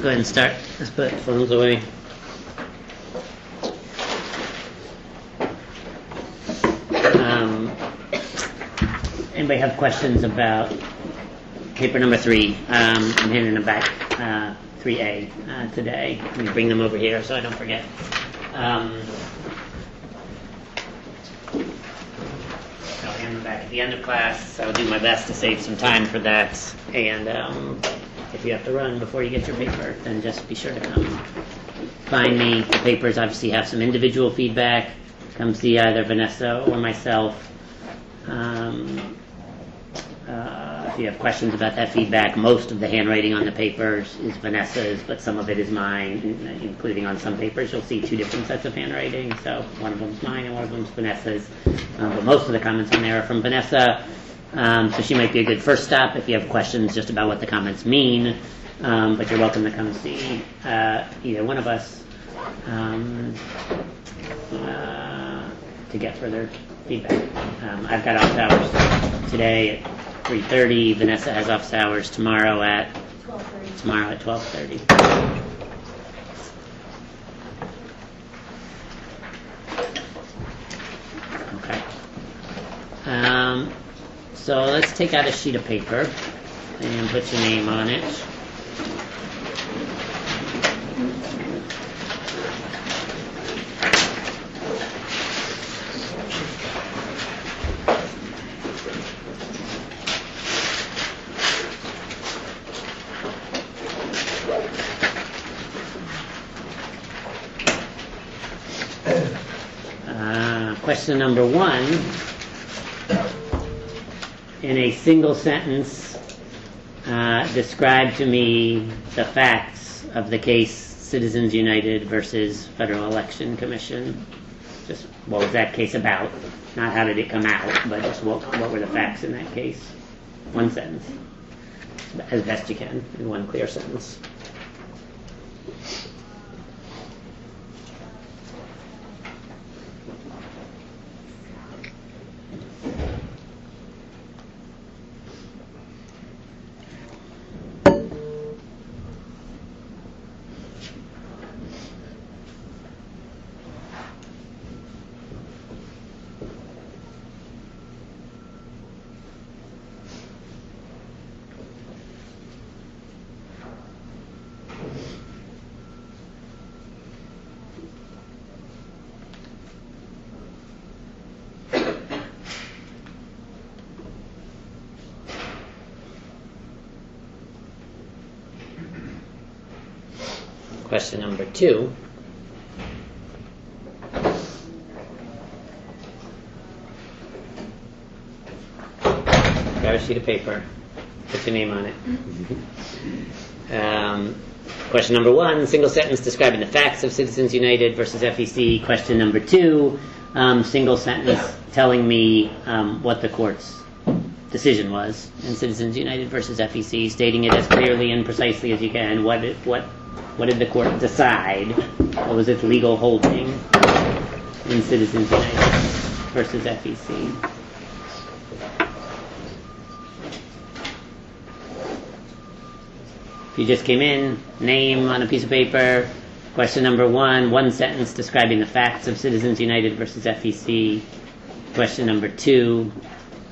go ahead and start. Let's put phones away. Anybody have questions about paper number 3? I'm handing them back 3A today. Let me bring them over here so I don't forget. I'll hand them back at the end of class. I'll do my best to save some time for that. And if you have to run before you get your paper, then just be sure to come find me. The papers obviously have some individual feedback. Come see either Vanessa or myself. If you have questions about that feedback, most of the handwriting on the papers is Vanessa's, but some of it is mine, including on some papers. You'll see 2 different sets of handwriting, so one of them's mine and one of them's Vanessa's. But most of the comments on there are from Vanessa, so she might be a good first stop if you have questions just about what the comments mean. But you're welcome to come see either one of us to get further feedback. I've got office hours today at 3:30. Vanessa has office hours tomorrow at 12:30. Okay. So let's take out a sheet of paper and put your name on it. Question number 1. In a single sentence, describe to me the facts of the case Citizens United versus Federal Election Commission. Just what was that case about? Not how did it come out, but just what were the facts in that case? 1 sentence. As best you can, in 1 clear sentence. Question number 2. Grab a sheet of paper. Put your name on it. Question number 1, single sentence describing the facts of Citizens United versus FEC. Question number 2, single sentence telling me what the court's decision was in Citizens United versus FEC, stating it as clearly and precisely as you can. What did the court decide? What was its legal holding in Citizens United versus FEC? If you just came in, name on a piece of paper. Question number 1, 1 sentence describing the facts of Citizens United versus FEC. Question number 2,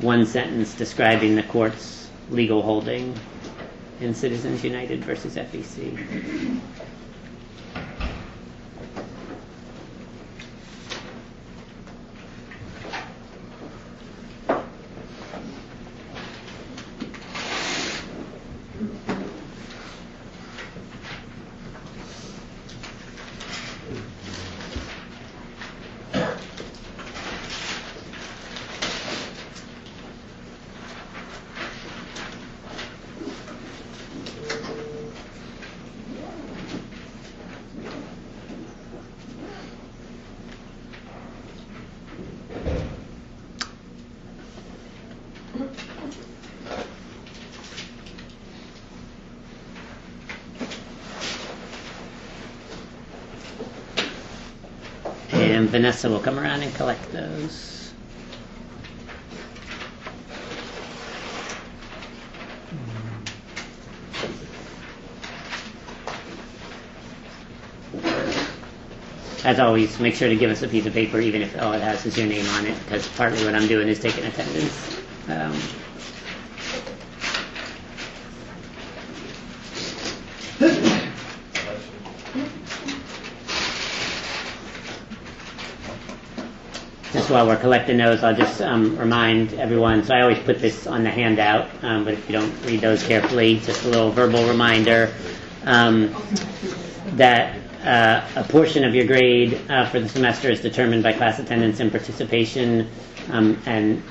1 sentence describing the court's legal holding in Citizens United versus FEC. And Vanessa will come around and collect those. as always, make sure to give us a piece of paper, even if all it has is your name on it, because partly what I'm doing is taking attendance. Just while we're collecting those, I'll just remind everyone, so I always put this on the handout, but if you don't read those carefully, just a little verbal reminder that a portion of your grade for the semester is determined by class attendance and participation, and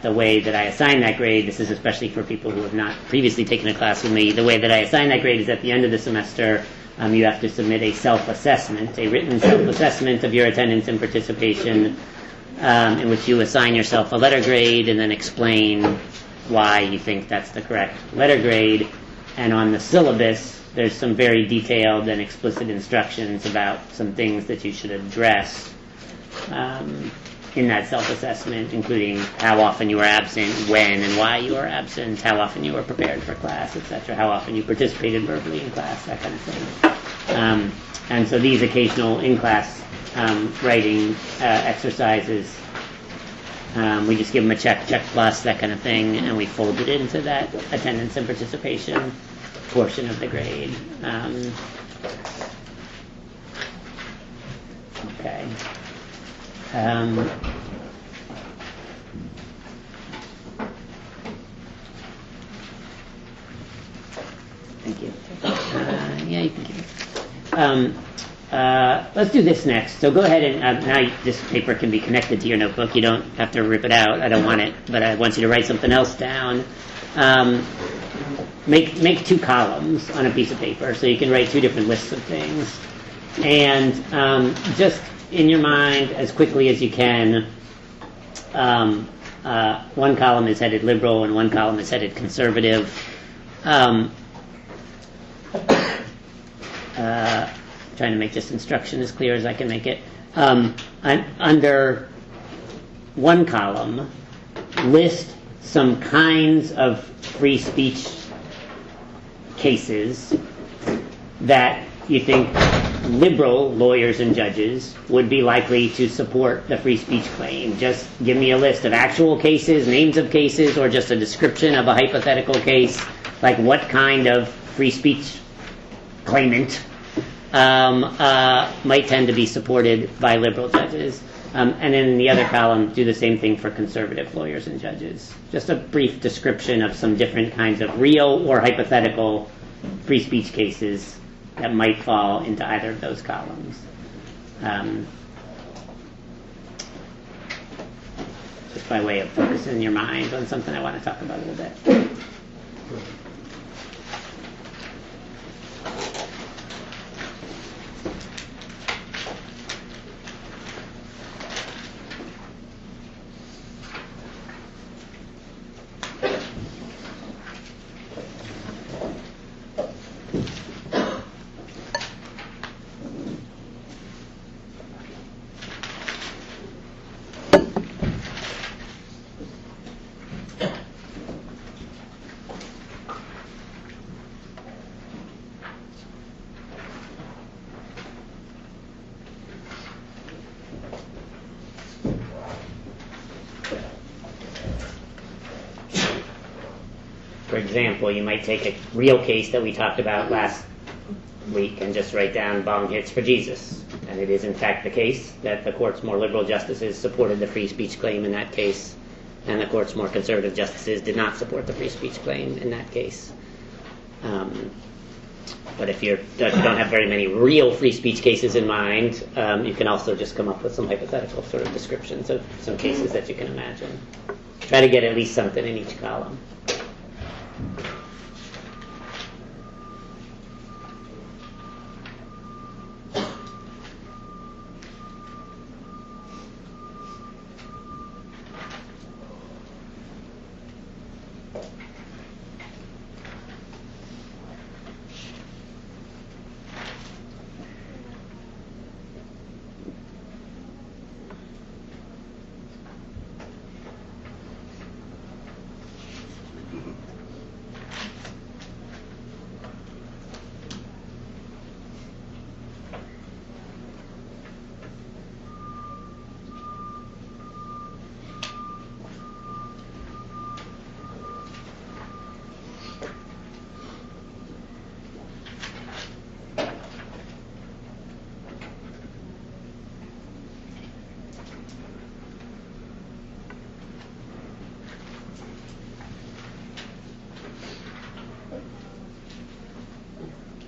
the way that I assign that grade, this is especially for people who have not previously taken a class with me, the way that I assign that grade is at the end of the semester, you have to submit a self-assessment, a written self-assessment of your attendance and participation, in which you assign yourself a letter grade and then explain why you think that's the correct letter grade. And on the syllabus, there's some very detailed and explicit instructions about some things that you should address in that self-assessment, including how often you were absent, when and why you were absent, how often you were prepared for class, etc., how often you participated verbally in class, that kind of thing. And so these occasional in-class writing exercises, we just give them a check plus, that kind of thing, and we fold it into that attendance and participation portion of the grade. Okay. Thank you. Yeah, you can keep it. Let's do this next. So go ahead and now this paper can be connected to your notebook. You don't have to rip it out. I don't want it, but I want you to write something else down. Make 2 columns on a piece of paper, so you can write 2 different lists of things. And just in your mind, as quickly as you can, one column is headed liberal and one column is headed conservative. Trying to make this instruction as clear as I can make it. Under one column, list some kinds of free speech cases that you think liberal lawyers and judges would be likely to support the free speech claim. Just give me a list of actual cases, names of cases, or just a description of a hypothetical case, like what kind of free speech claimant might tend to be supported by liberal judges. And then in the other column, do the same thing for conservative lawyers and judges. Just a brief description of some different kinds of real or hypothetical free speech cases that might fall into either of those columns. Just by way of focusing your mind on something I want to talk about a little bit. For example, you might take a real case that we talked about last week and just write down volunteers for Jesus. And it is in fact the case that the court's more liberal justices supported the free speech claim in that case, and the court's more conservative justices did not support the free speech claim in that case. But if you don't have very many real free speech cases in mind, you can also just come up with some hypothetical sort of descriptions of some cases that you can imagine. Try to get at least something in each column.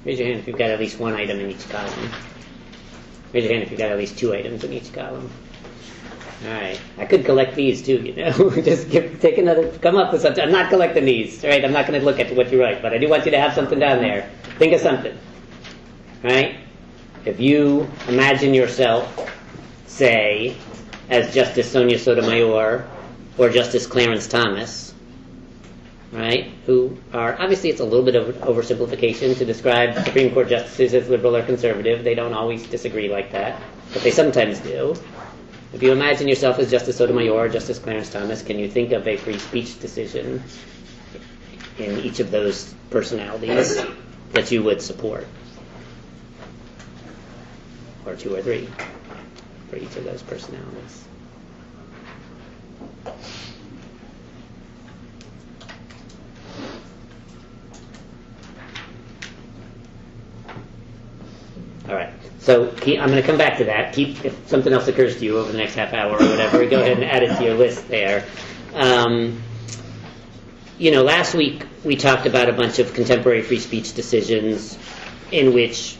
Raise your hand if you've got at least one item in each column. Raise your hand if you've got at least 2 items in each column. All right. I could collect these too, Just come up with something. I'm not collecting these, right? I'm not going to look at what you write, but I do want you to have something down there. Think of something, right? If you imagine yourself, say, as Justice Sonia Sotomayor or Justice Clarence Thomas, right, who are, obviously it's a little bit of an oversimplification to describe Supreme Court justices as liberal or conservative. They don't always disagree like that, but they sometimes do. If you imagine yourself as Justice Sotomayor or Justice Clarence Thomas, can you think of a free speech decision in each of those personalities that you would support? Or 2 or 3 for each of those personalities. All right. So I'm going to come back to that. If something else occurs to you over the next half hour or whatever, go ahead and add it to your list there. Last week we talked about a bunch of contemporary free speech decisions in which,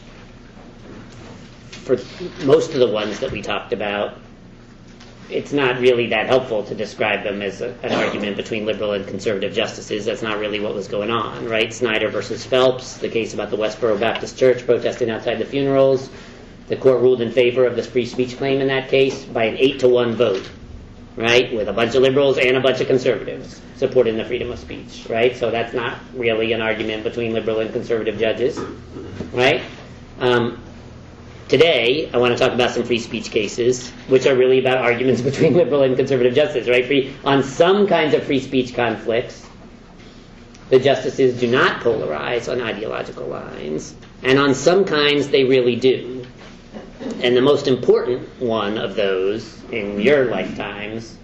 for most of the ones that we talked about, it's not really that helpful to describe them as an argument between liberal and conservative justices. That's not really what was going on, right? Snyder versus Phelps, the case about the Westboro Baptist Church protesting outside the funerals. The court ruled in favor of the free speech claim in that case by an 8-to-1 vote, right? With a bunch of liberals and a bunch of conservatives supporting the freedom of speech, right? So that's not really an argument between liberal and conservative judges, right? Today, I want to talk about some free speech cases, which are really about arguments between liberal and conservative justices, right? On some kinds of free speech conflicts, the justices do not polarize on ideological lines, and on some kinds they really do. And the most important one of those in your lifetimes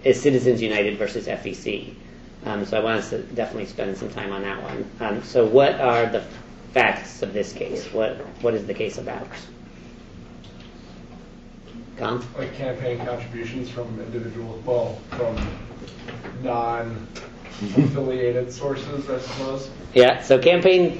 is Citizens United versus FEC. So I want us to definitely spend some time on that one. So what are the facts of this case? What is the case about? Tom? Like campaign contributions from individuals, from non-affiliated sources, I suppose. Yeah, so campaign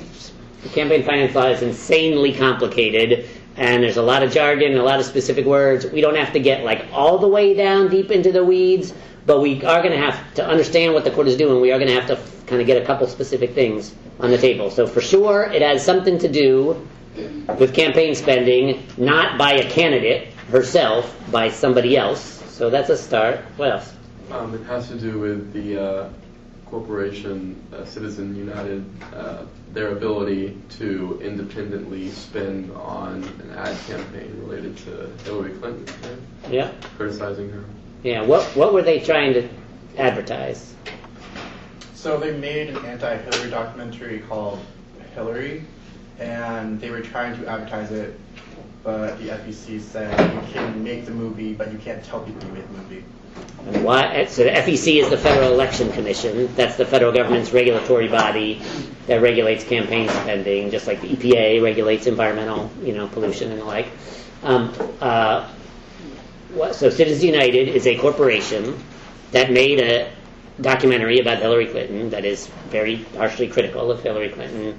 finance law is insanely complicated, and there's a lot of jargon and a lot of specific words. We don't have to get all the way down deep into the weeds, but we are going to have to understand what the court is doing. We are going to have to kind of get a couple specific things on the table. So for sure, it has something to do with campaign spending, not by a candidate herself, by somebody else. So that's a start. What else? It has to do with the corporation, Citizen United, their ability to independently spend on an ad campaign related to Hillary Clinton, right? Yeah. Criticizing her. Yeah. What were they trying to advertise? So they made an anti-Hillary documentary called Hillary, and they were trying to advertise it, but the FEC said you can make the movie, but you can't tell people you made the movie. And why? So the FEC is the Federal Election Commission. That's the federal government's regulatory body that regulates campaign spending, just like the EPA regulates environmental, pollution and the like. So Citizens United is a corporation that made a documentary about Hillary Clinton that is very harshly critical of Hillary Clinton.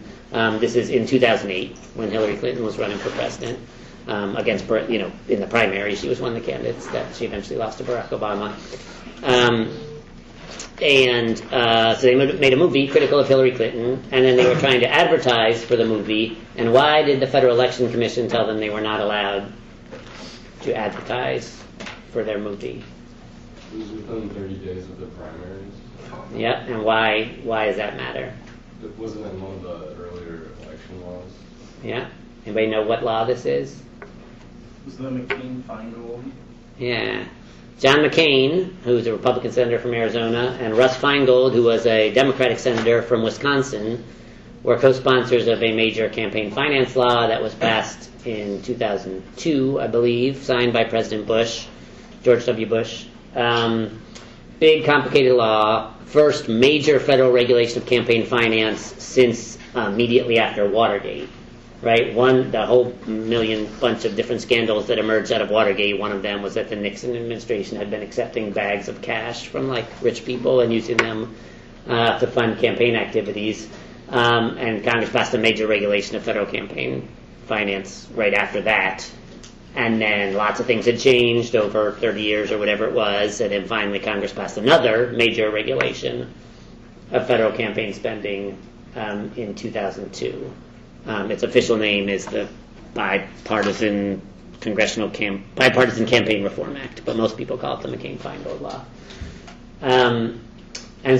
This is in 2008 when Hillary Clinton was running for president against, in the primary. She was one of the candidates that she eventually lost to Barack Obama. So they made a movie critical of Hillary Clinton, and then they were trying to advertise for the movie. And why did the Federal Election Commission tell them they were not allowed to advertise for their movie? It was within 30 days of the primaries. Yeah, and why does that matter? It wasn't in one of the earlier election laws. Yeah? Anybody know what law this is? Was the McCain-Feingold? Yeah. John McCain, who's a Republican senator from Arizona, and Russ Feingold, who was a Democratic senator from Wisconsin, were co-sponsors of a major campaign finance law that was passed in 2002, I believe, signed by President Bush, George W. Bush. Big, complicated law. First major federal regulation of campaign finance since immediately after Watergate. Right? The whole bunch of different scandals that emerged out of Watergate, one of them was that the Nixon administration had been accepting bags of cash from rich people and using them to fund campaign activities. and Congress passed a major regulation of federal campaign finance right after that. And then lots of things had changed over 30 years or whatever it was, and then finally Congress passed another major regulation of federal campaign spending in 2002. Its official name is the Bipartisan Campaign Reform Act, but most people call it the McCain-Feingold Law. And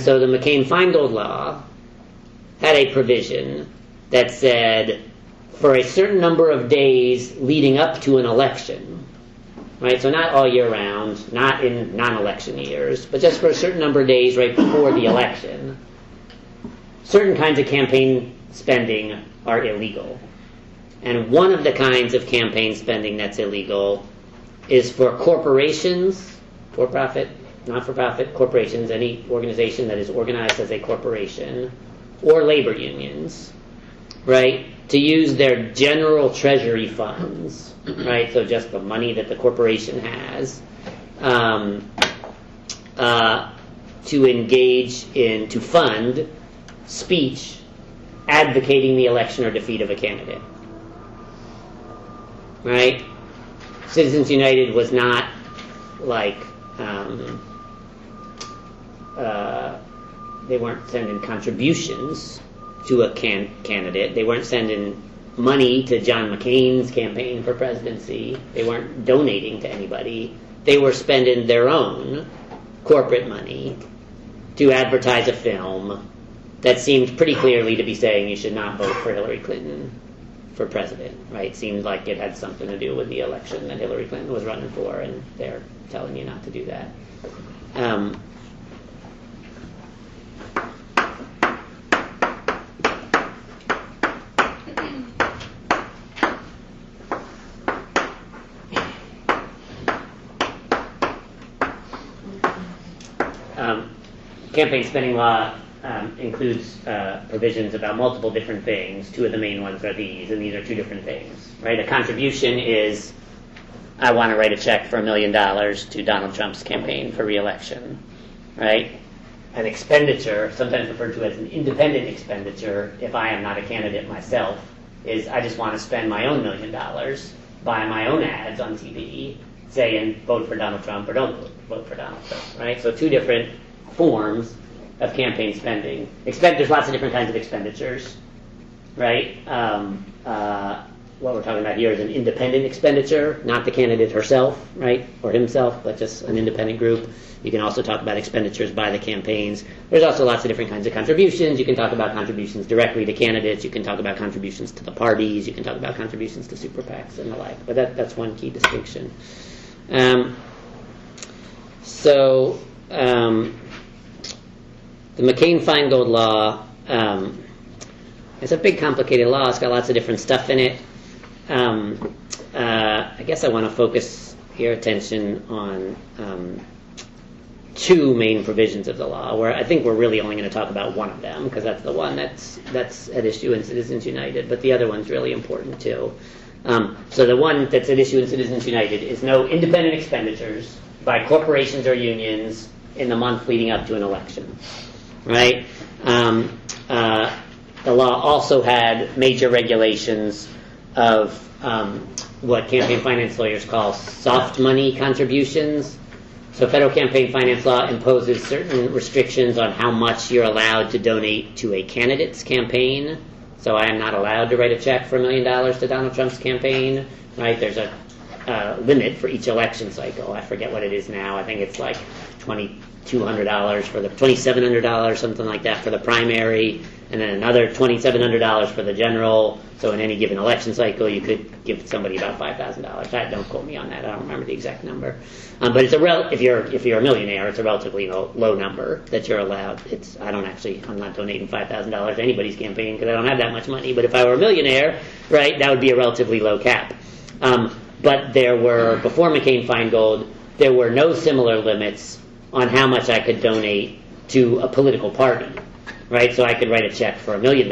so the McCain-Feingold Law had a provision that said for a certain number of days leading up to an election, right? So not all year round, not in non-election years, but just for a certain number of days right before the election, certain kinds of campaign spending are illegal. And one of the kinds of campaign spending that's illegal is for corporations, for-profit, not-for-profit corporations, any organization that is organized as a corporation, or labor unions, right, to use their general treasury funds, right, so just the money that the corporation has, to engage in, to fund speech advocating the election or defeat of a candidate. Right? Citizens United was not like, they weren't sending contributions to a candidate. They weren't sending money to John McCain's campaign for presidency. They weren't donating to anybody. They were spending their own corporate money to advertise a film that seemed pretty clearly to be saying you should not vote for Hillary Clinton for president, right? Seemed like it had something to do with the election that Hillary Clinton was running for, and they're telling you not to do that. Campaign spending law includes provisions about multiple different things. Two of the main ones are these, and these are two different things, right? A contribution is, I want to write a check for $1 million to Donald Trump's campaign for re-election, right? An expenditure, sometimes referred to as an independent expenditure, if I am not a candidate myself, is I just want to spend my own $1 million, buy my own ads on TV, saying vote for Donald Trump or don't vote for Donald Trump, right? So two different forms of campaign spending. There's lots of different kinds of expenditures, right? What we're talking about here is an independent expenditure, not the candidate herself, right, or himself, but just an independent group. You can also talk about expenditures by the campaigns. There's also lots of different kinds of contributions. You can talk about contributions directly to candidates. You can talk about contributions to the parties. You can talk about contributions to super PACs and the like. But that's one key distinction. The McCain-Feingold law, it's a big, complicated law. It's got lots of different stuff in it. I guess I want to focus your attention on two main provisions of the law, where I think we're really only going to talk about one of them, because that's the one that's at issue in Citizens United, but the other one's really important too. So the one that's at issue in Citizens United is no independent expenditures by corporations or unions in the month leading up to an election. Right? The law also had major regulations of what campaign finance lawyers call soft money contributions. So federal campaign finance law imposes certain restrictions on how much you're allowed to donate to a candidate's campaign. So I am not allowed to write a check for $1 million to Donald Trump's campaign. Right? There's a limit for each election cycle. I forget what it is now. I think it's like $2,200 for the $2,700, something like that, for the primary, and then another $2,700 for the general. So in any given election cycle, you could give somebody about $5,000. Don't quote me on that. I don't remember the exact number. But it's if you're a millionaire, it's a relatively low number that you're allowed. I'm not donating $5,000 to anybody's campaign because I don't have that much money. But if I were a millionaire, right, that would be a relatively low cap. But there were, before McCain-Feingold, there were no similar limits on how much I could donate to a political party, right? So I could write a check for $1 million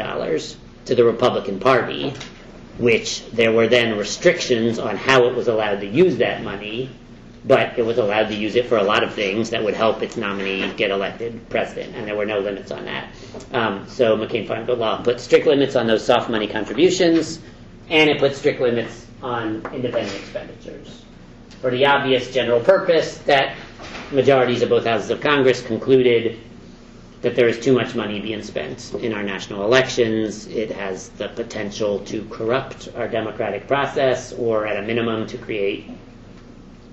to the Republican Party, which there were then restrictions on how it was allowed to use that money, but it was allowed to use it for a lot of things that would help its nominee get elected president, and there were no limits on that. So McCain-Feingold law put strict limits on those soft money contributions, and it put strict limits on independent expenditures for the obvious general purpose that majorities of both houses of Congress concluded that there is too much money being spent in our national elections. It has the potential to corrupt our democratic process, or at a minimum to create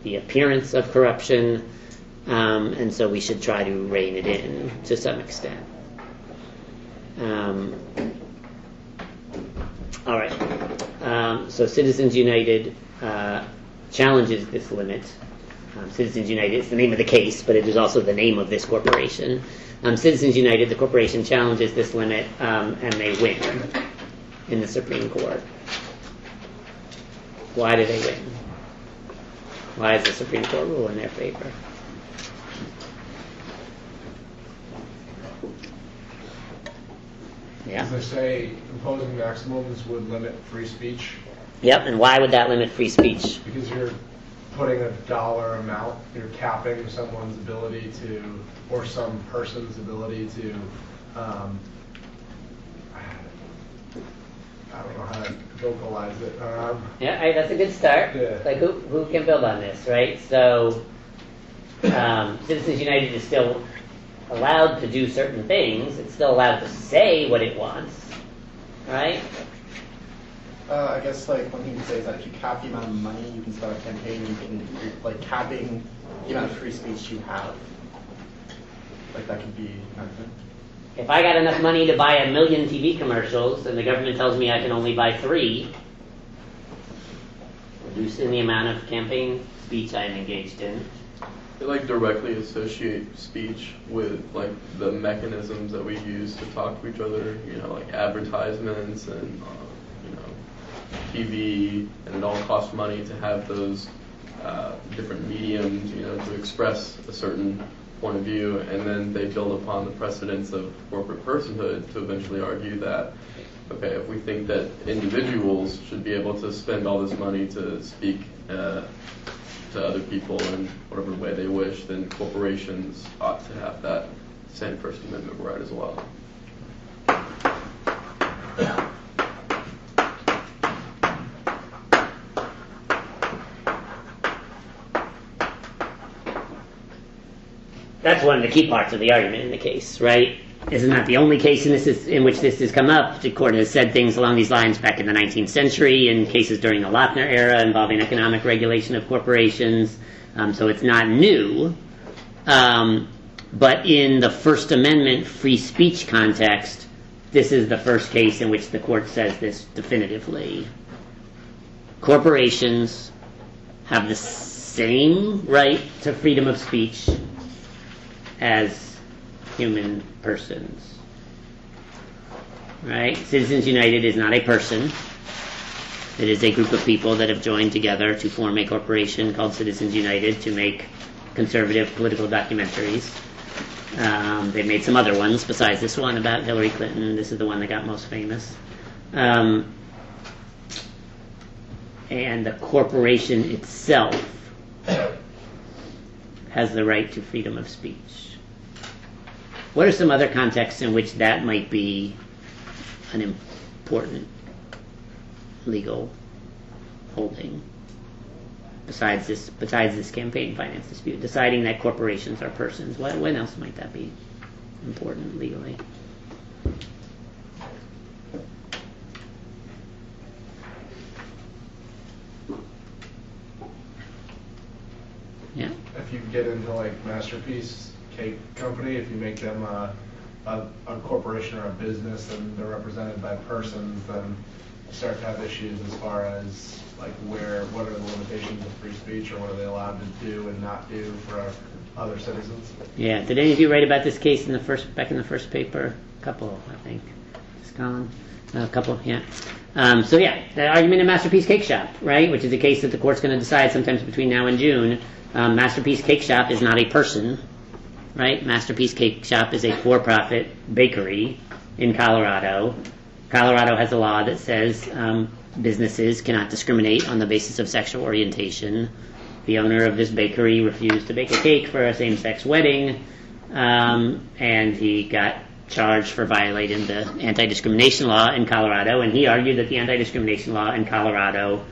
the appearance of corruption, and so we should try to rein it in to some extent. All right. So Citizens United challenges this limit. Citizens United is the name of the case, but it is also the name of this corporation. Citizens United, the corporation, challenges this limit, and they win in the Supreme Court. Why do they win? Why is the Supreme Court rule in their favor? Yeah. As they say, imposing maximums would limit free speech Yep, and why would that limit free speech? because you're putting a dollar amount, you're capping someone's ability to, or some person's ability to, I don't know how to vocalize it. Yeah, all right, that's a good start. Yeah. Like, who can build on this, right? So, Citizens United is still allowed to do certain things. It's still allowed to say what it wants, right? I guess like one thing to say is that if you cap the amount of money you can start a campaign, you can like capping the amount of free speech you have. Like that could be kind of thing. If I got enough money to buy 1 million TV commercials and the government tells me I can only buy 3, reducing the amount of campaign speech I'm engaged in. They like directly associate speech with like the mechanisms that we use to talk to each other, you know, like advertisements and you know, TV, and it all costs money to have those different mediums, you know, to express a certain point of view, and then they build upon the precedents of corporate personhood to eventually argue that, okay, if we think that individuals should be able to spend all this money to speak to other people in whatever way they wish, then corporations ought to have that same First Amendment right as well. That's one of the key parts of the argument in the case, right? This is not the only case in which this has come up. The court has said things along these lines back in the 19th century in cases during the Lochner era involving economic regulation of corporations. So it's not new. But in the First Amendment free speech context, this is the first case in which the court says this definitively. Corporations have the same right to freedom of speech as human persons. Right? Citizens United is not a person. It is a group of people that have joined together to form a corporation called Citizens United to make conservative political documentaries. They made some other ones besides this one about Hillary Clinton. This is the one that got most famous. And the corporation itself has the right to freedom of speech. What are some other contexts in which that might be an important legal holding besides this campaign finance dispute? Deciding that corporations are persons. When else might that be important legally? Yeah. If you get into like Masterpiece Cake Company, if you make them a corporation or a business and they're represented by persons, then you start to have issues as far as like what are the limitations of free speech, or what are they allowed to do and not do for other citizens. Yeah. Did any of you write about this case back in the first paper? A couple, I think. Just Colin? A couple, yeah. So yeah, the argument in Masterpiece Cake Shop, right, which is a case that the court's going to decide sometimes between now and June. Masterpiece Cake Shop is not a person, right? Masterpiece Cake Shop is a for-profit bakery in Colorado. Colorado has a law that says businesses cannot discriminate on the basis of sexual orientation. the owner of this bakery refused to bake a cake for a same-sex wedding, and he got charged for violating the anti-discrimination law in Colorado, and he argued that the anti-discrimination law in Colorado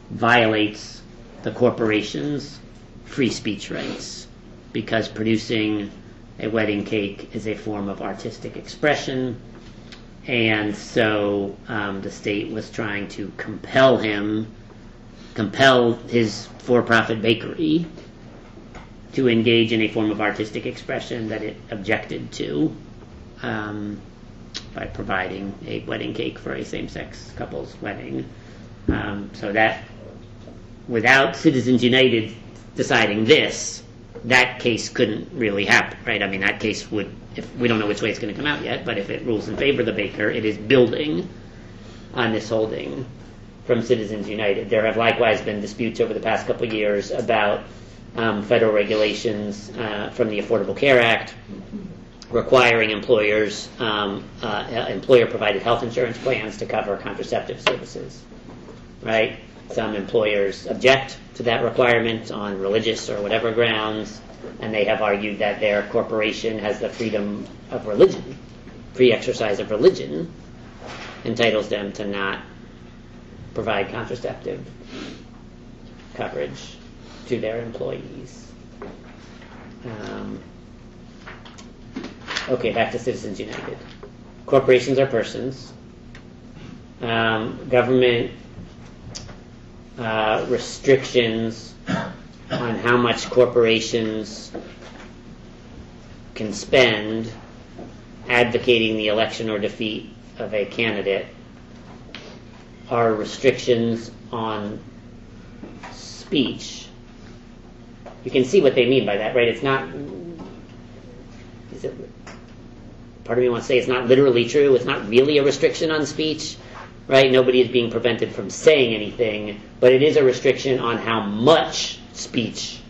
violates the corporation's free speech rights because producing a wedding cake is a form of artistic expression, and so the state was trying to compel his for-profit bakery to engage in a form of artistic expression that it objected to by providing a wedding cake for a same-sex couple's wedding. So that, without Citizens United deciding this, that case couldn't really happen, right? I mean, that case would, if we don't know which way it's going to come out yet, but if it rules in favor of the baker, it is building on this holding from Citizens United. There have likewise been disputes over the past couple of years about federal regulations from the Affordable Care Act requiring employers, employer-provided health insurance plans to cover contraceptive services, right? Some employers object to that requirement on religious or whatever grounds, and they have argued that their corporation has the freedom of religion, free exercise of religion, entitles them to not provide contraceptive coverage to their employees. Okay, back to Citizens United. Corporations are persons. Government restrictions on how much corporations can spend advocating the election or defeat of a candidate are restrictions on speech. You can see what they mean by that, right? It's not, part of me wants to say it's not literally true. It's not really a restriction on speech, right? Nobody is being prevented from saying anything, but it is a restriction on how much speech,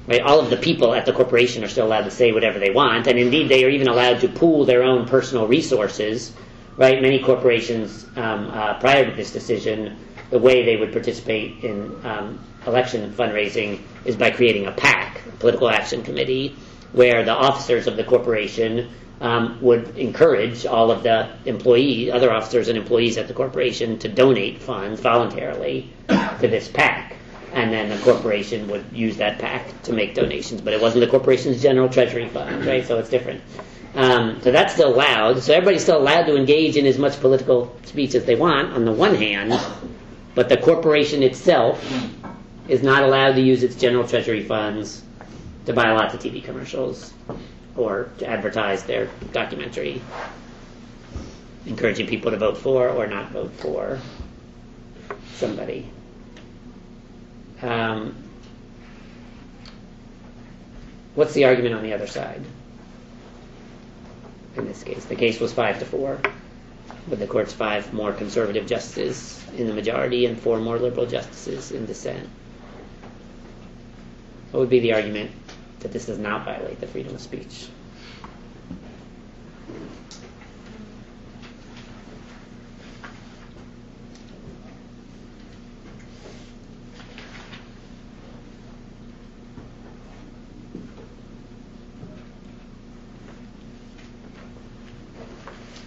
right? All of the people at the corporation are still allowed to say whatever they want, and indeed they are even allowed to pool their own personal resources, right? Many corporations, prior to this decision, the way they would participate in election fundraising is by creating a PAC, a political action committee, where the officers of the corporation would encourage all of the other officers and employees at the corporation to donate funds voluntarily to this PAC. And then the corporation would use that PAC to make donations. But it wasn't the corporation's general treasury fund, right? So it's different. So that's still allowed. So everybody's still allowed to engage in as much political speech as they want, on the one hand, but the corporation itself is not allowed to use its general treasury funds to buy lots of TV commercials or to advertise their documentary, encouraging people to vote for or not vote for somebody. What's the argument on the other side? In this case, the case was 5-4, with the court's 5 more conservative justices in the majority and 4 more liberal justices in dissent. What would be the argument that this does not violate the freedom of speech?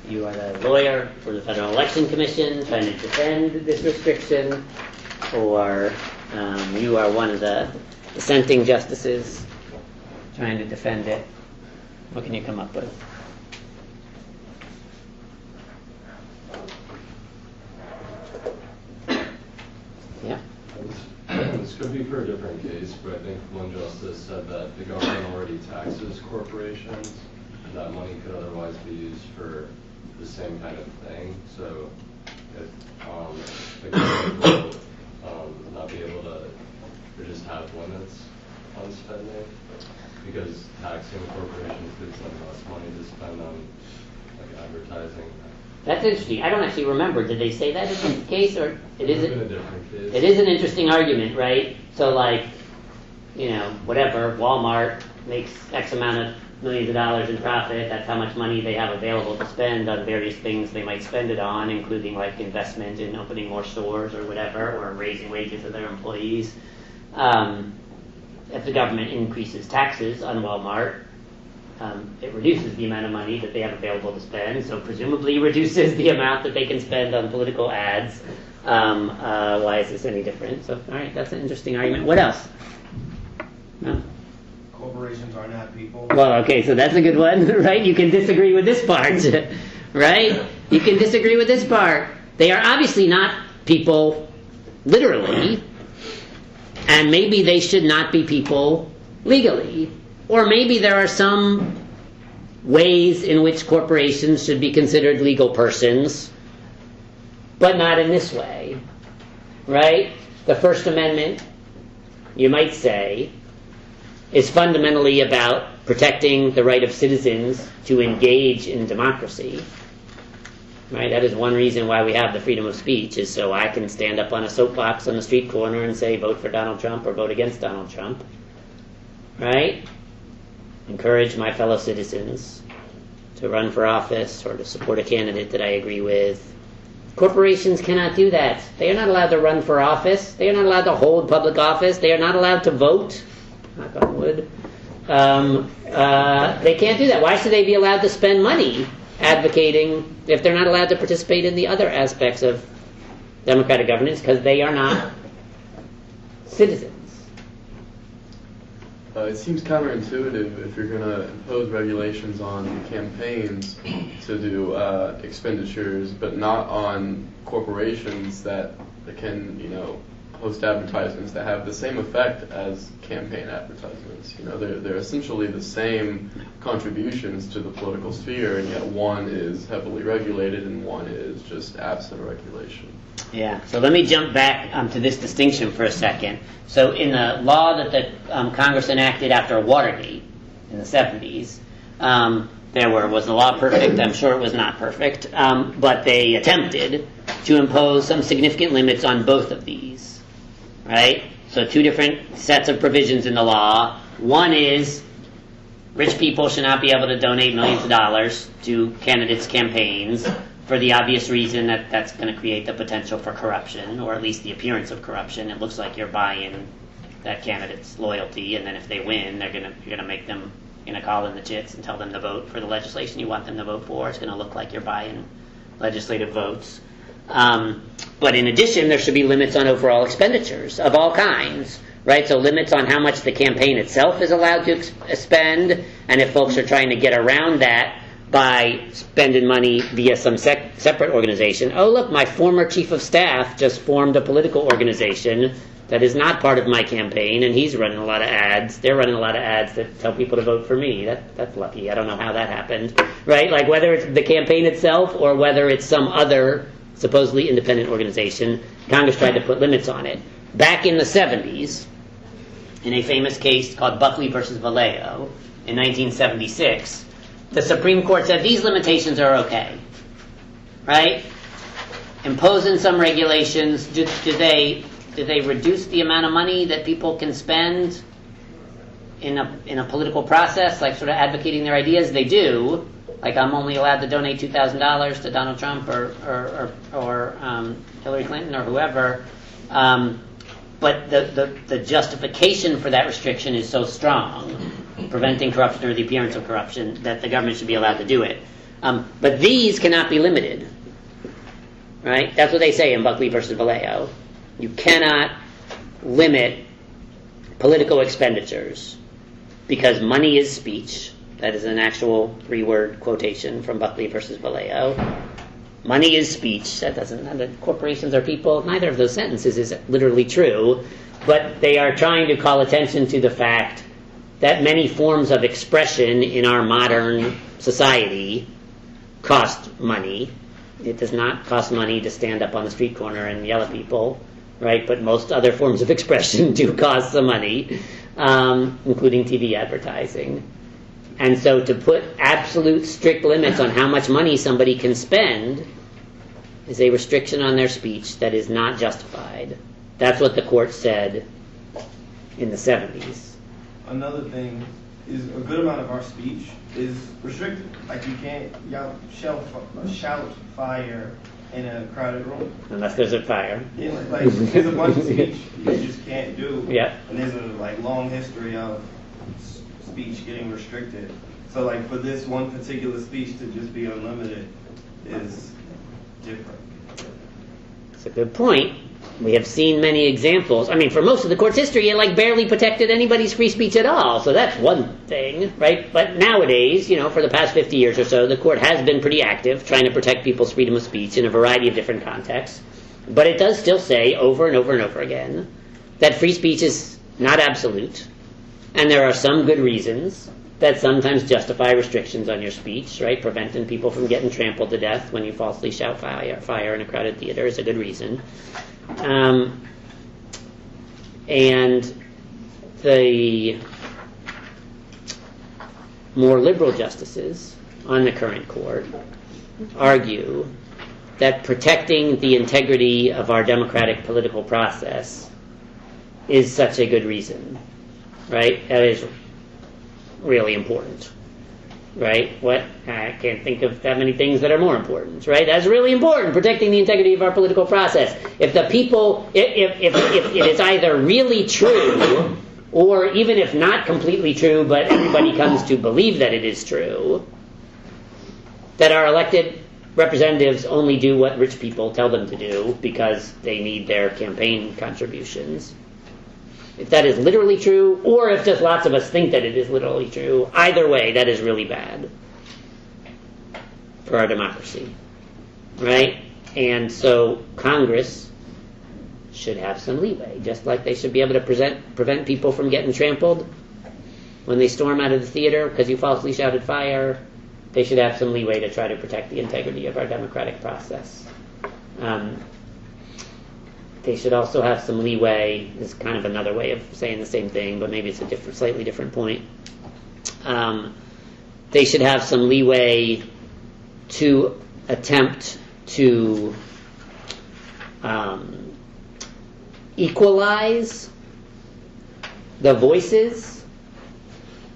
You are the lawyer for the Federal Election Commission trying to defend this restriction, or you are one of the dissenting justices trying to defend it. What can you come up with? Yeah. This could be for a different case, but I think one justice said that the government already taxes corporations, and that money could otherwise be used for the same kind of thing. So if the government will not be able to, or just have limits on spending, because taxing corporations gives them less money to spend on like advertising. That's interesting. I don't actually remember. Did they say that in the case, or it is in a different case? It is an interesting argument, right? So, like, whatever, Walmart makes X amount of millions of dollars in profit. That's how much money they have available to spend on various things they might spend it on, including like investment in opening more stores or whatever, or raising wages of their employees. if the government increases taxes on Walmart, it reduces the amount of money that they have available to spend, so presumably reduces the amount that they can spend on political ads. Why is this any different? So, all right, that's an interesting argument. What else? No? Corporations are not people. Well, okay, so that's a good one, right? You can disagree with this part, right? You can disagree with this part. They are obviously not people literally, and maybe they should not be people legally. Or maybe there are some ways in which corporations should be considered legal persons, but not in this way, right? The First Amendment, you might say, is fundamentally about protecting the right of citizens to engage in democracy, right? That is one reason why we have the freedom of speech, is so I can stand up on a soapbox on the street corner and say, vote for Donald Trump or vote against Donald Trump, right? Encourage my fellow citizens to run for office or to support a candidate that I agree with. Corporations cannot do that. They are not allowed to run for office. They are not allowed to hold public office. They are not allowed to vote. Knock on wood. They can't do that. Why should they be allowed to spend money advocating if they're not allowed to participate in the other aspects of democratic governance because they are not citizens? It seems counterintuitive if you're going to impose regulations on campaigns to do expenditures, but not on corporations that can, host advertisements that have the same effect as campaign advertisements. They're essentially the same contributions to the political sphere, and yet one is heavily regulated and one is just absent regulation. Yeah, so let me jump back to this distinction for a second. So in the law that the Congress enacted after Watergate in the 70s, was the law perfect? I'm sure it was not perfect, but they attempted to impose some significant limits on both of these, right? So two different sets of provisions in the law. One is rich people should not be able to donate millions of dollars to candidates' campaigns, for the obvious reason that that's going to create the potential for corruption, or at least the appearance of corruption. It looks like you're buying that candidate's loyalty, and then if they win, you're going to make them, call in the chits and tell them to vote for the legislation you want them to vote for. It's going to look like you're buying legislative votes. But in addition, there should be limits on overall expenditures of all kinds, right? So limits on how much the campaign itself is allowed to spend, and if folks are trying to get around that by spending money via some separate organization. Oh, look, my former chief of staff just formed a political organization that is not part of my campaign, and he's running a lot of ads. They're running a lot of ads that tell people to vote for me. That's lucky. I don't know how that happened, right? Like whether it's the campaign itself or whether it's some other supposedly independent organization, Congress tried to put limits on it. Back in the 70s, in a famous case called Buckley versus Vallejo in 1976, the Supreme Court said these limitations are okay, right? Imposing some regulations, do they reduce the amount of money that people can spend in a political process, like sort of advocating their ideas? They do. Like I'm only allowed to donate $2,000 to Donald Trump or Hillary Clinton or whoever. But the justification for that restriction is so strong, preventing corruption or the appearance of corruption, that the government should be allowed to do it. But these cannot be limited, right? That's what they say in Buckley versus Vallejo. You cannot limit political expenditures because money is speech. That is an actual 3-word quotation from Buckley versus Vallejo. Money is speech. That corporations are people. Neither of those sentences is literally true, but they are trying to call attention to the fact that many forms of expression in our modern society cost money. It does not cost money to stand up on the street corner and yell at people, right? But most other forms of expression do cost some money, including TV advertising. And so to put absolute strict limits on how much money somebody can spend is a restriction on their speech that is not justified. That's what the court said in the 70s. Another thing is a good amount of our speech is restricted. Like you can't shout fire in a crowded room. Unless there's a fire. Yeah, like there's a bunch of speech you just can't do. Yeah. And there's a like long history of speech getting restricted. So like for this one particular speech to just be unlimited is different. It's a good point. We have seen many examples. I mean, for most of the court's history, it like barely protected anybody's free speech at all. So that's one thing, right? But nowadays, for the past 50 years or so, the court has been pretty active trying to protect people's freedom of speech in a variety of different contexts. But it does still say over and over and over again that free speech is not absolute. And there are some good reasons that sometimes justify restrictions on your speech, right? Preventing people from getting trampled to death when you falsely shout fire in a crowded theater is a good reason. And the more liberal justices on the current court argue that protecting the integrity of our democratic political process is such a good reason, right? That is really important, right? I can't think of that many things that are more important, right? That's really important, protecting the integrity of our political process. If the people, if it is either really true, or even if not completely true, but everybody comes to believe that it is true, that our elected representatives only do what rich people tell them to do because they need their campaign contributions. If that is literally true, or if just lots of us think that it is literally true, either way, that is really bad for our democracy, right? And so Congress should have some leeway, just like they should be able to prevent people from getting trampled when they storm out of the theater because you falsely shouted fire. They should have some leeway to try to protect the integrity of our democratic process. They should also have some leeway. This is kind of another way of saying the same thing, but maybe it's a slightly different point. They should have some leeway to attempt to equalize the voices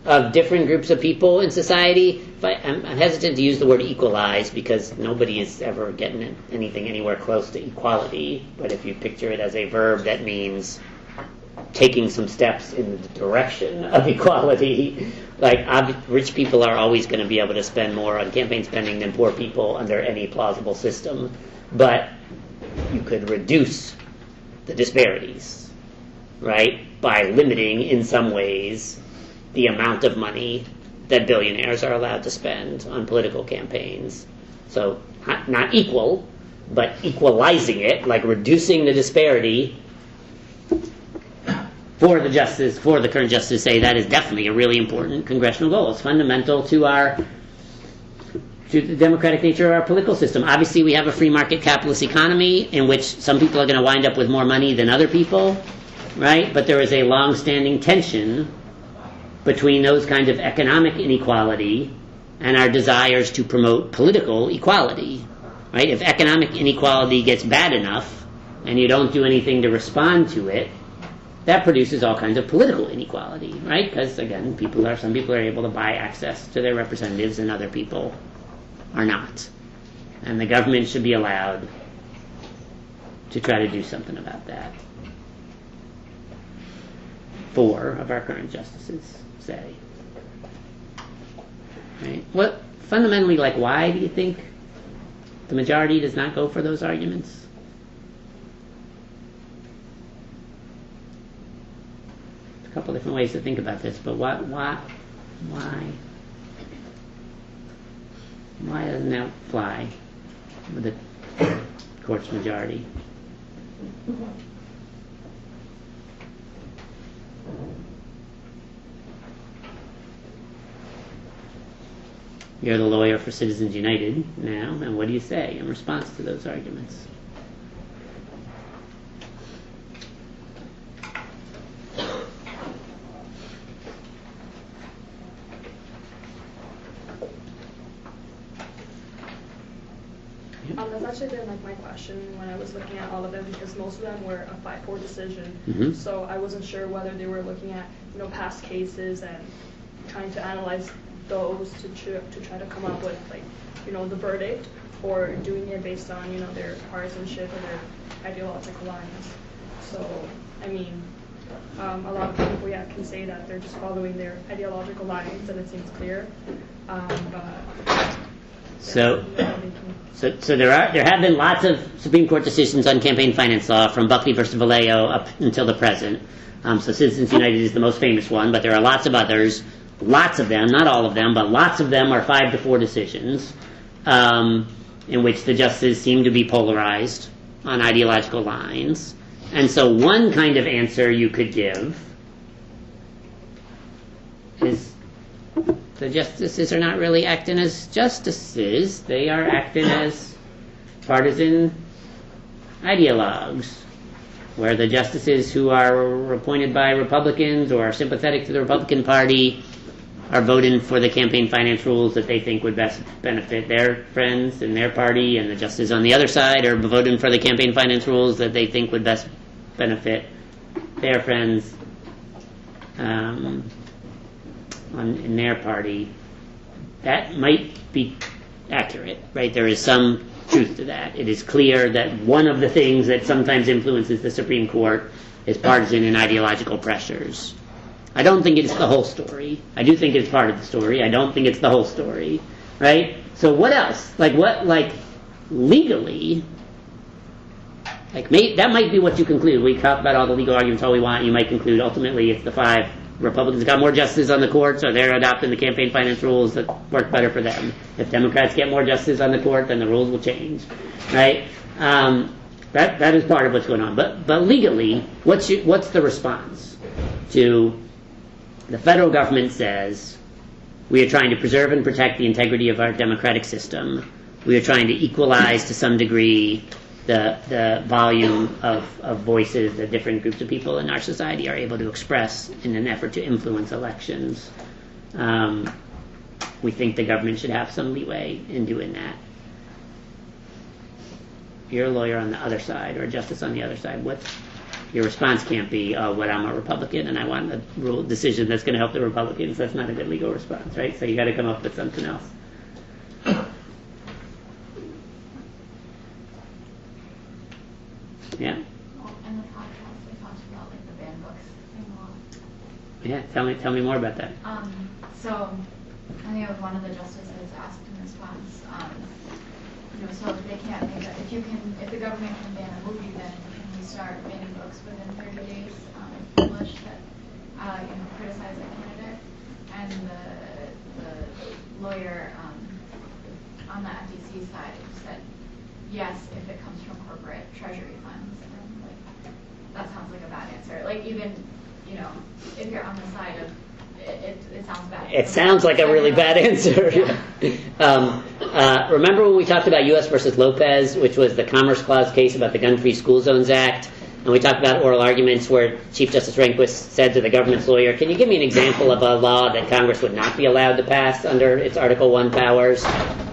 of different groups of people in society. I'm hesitant to use the word equalize because nobody is ever getting anything anywhere close to equality. But if you picture it as a verb, that means taking some steps in the direction of equality. Like rich people are always going to be able to spend more on campaign spending than poor people under any plausible system. But you could reduce the disparities, right, by limiting in some ways the amount of money that billionaires are allowed to spend on political campaigns. So not equal, but equalizing it, like reducing the disparity. For the current justice, say that is definitely a really important congressional goal. It's fundamental to the democratic nature of our political system. Obviously, we have a free market capitalist economy in which some people are going to wind up with more money than other people, right? But there is a long-standing tension between those kinds of economic inequality and our desires to promote political equality, right? If economic inequality gets bad enough and you don't do anything to respond to it, that produces all kinds of political inequality, right? Because, again, some people are able to buy access to their representatives and other people are not. And the government should be allowed to try to do something about that. 4 of our current justices say. Right? Fundamentally, why do you think the majority does not go for those arguments? A couple different ways to think about this, but why doesn't that fly with the court's majority? You're the lawyer for Citizens United now, and what do you say in response to those arguments? That's actually been my question when I was looking at all of them, because most of them were a 5-4 decision. Mm-hmm. So I wasn't sure whether they were looking at past cases and trying to analyze those to try to come up with like, the verdict, or doing it based on, their partisanship or their ideological lines. So, I mean, a lot of people, can say that they're just following their ideological lines, and it seems clear. But So there have been lots of Supreme Court decisions on campaign finance law from Buckley versus Vallejo up until the present. So Citizens United is the most famous one, but there are lots of others. Lots of them, not all of them, but lots of them are 5-4 decisions in which the justices seem to be polarized on ideological lines. And so one kind of answer you could give is the justices are not really acting as justices. They are acting as partisan ideologues, where the justices who are appointed by Republicans or are sympathetic to the Republican Party are voting for the campaign finance rules that they think would best benefit their friends and their party, and the justices on the other side are voting for the campaign finance rules that they think would best benefit their friends in their party. That might be accurate, right? There is some truth to that. It is clear that one of the things that sometimes influences the Supreme Court is partisan and ideological pressures. I don't think it's the whole story. I do think it's part of the story. I don't think it's the whole story, right? So what else? Legally, that might be what you conclude. We talk about all the legal arguments all we want. You might conclude ultimately if the 5 Republicans got more justices on the court, so they're adopting the campaign finance rules that work better for them. If Democrats get more justices on the court, then the rules will change, right? That is part of what's going on. But legally, what's the response to the federal government says we are trying to preserve and protect the integrity of our democratic system. We are trying to equalize to some degree the volume of voices that different groups of people in our society are able to express in an effort to influence elections. We think the government should have some leeway in doing that. You're a lawyer on the other side, or a justice on the other side. Your response can't be, I'm a Republican and I want a rule decision that's going to help the Republicans. That's not a good legal response, right? So you got to come up with something else. Yeah. Well, in the podcast, we talked about the banned books thing a lot. Yeah. Tell me more about that. So I think it was one of the justices asked in response. So if they can't make it, if the government can ban a movie, then can we start banning books within 30 days if published that criticize a candidate? And the lawyer on the FTC side said yes if it comes from corporate treasury funds. And that sounds like a bad answer. Even if you're on the side of it sounds bad. It sounds like a really bad answer. Yeah. Remember when we talked about U.S. versus Lopez, which was the Commerce Clause case about the Gun-Free School Zones Act, and we talked about oral arguments where Chief Justice Rehnquist said to the government's lawyer, can you give me an example of a law that Congress would not be allowed to pass under its Article 1 powers?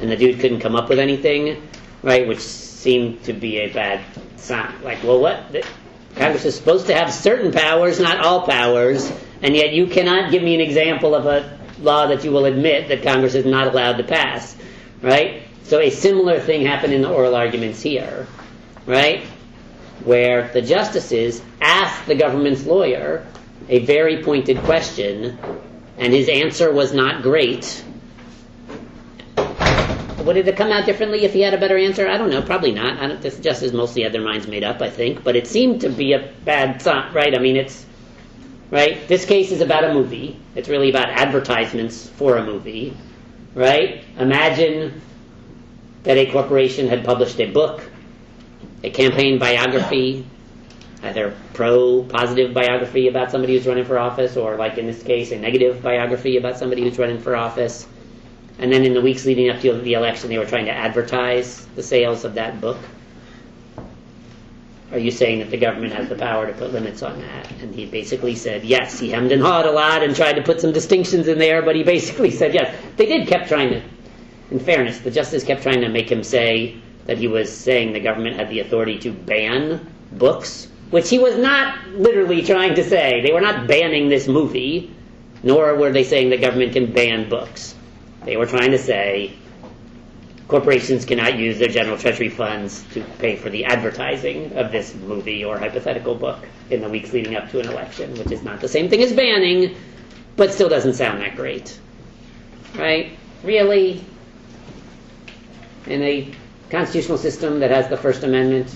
And the dude couldn't come up with anything, right, which seemed to be a bad sign. What? Congress is supposed to have certain powers, not all powers, and yet you cannot give me an example of a law that you will admit that Congress is not allowed to pass, right? So a similar thing happened in the oral arguments here, right? Where the justices asked the government's lawyer a very pointed question, and his answer was not great. Would it have come out differently if he had a better answer? I don't know. Probably not. The justices mostly had their minds made up, I think. But it seemed to be a bad sign, right? I mean, right? This case is about a movie. It's really about advertisements for a movie, right? Imagine that a corporation had published a book, a campaign biography, either positive biography about somebody who's running for office, or like in this case, a negative biography about somebody who's running for office. And then in the weeks leading up to the election, they were trying to advertise the sales of that book. Are you saying that the government has the power to put limits on that? And he basically said yes. He hemmed and hawed a lot and tried to put some distinctions in there, but he basically said yes. They kept trying to, in fairness, the justice kept trying to make him say that he was saying the government had the authority to ban books, which he was not literally trying to say. They were not banning this movie, nor were they saying the government can ban books. They were trying to say corporations cannot use their general treasury funds to pay for the advertising of this movie or hypothetical book in the weeks leading up to an election, which is not the same thing as banning, but still doesn't sound that great. Right? Really? In a constitutional system that has the First Amendment,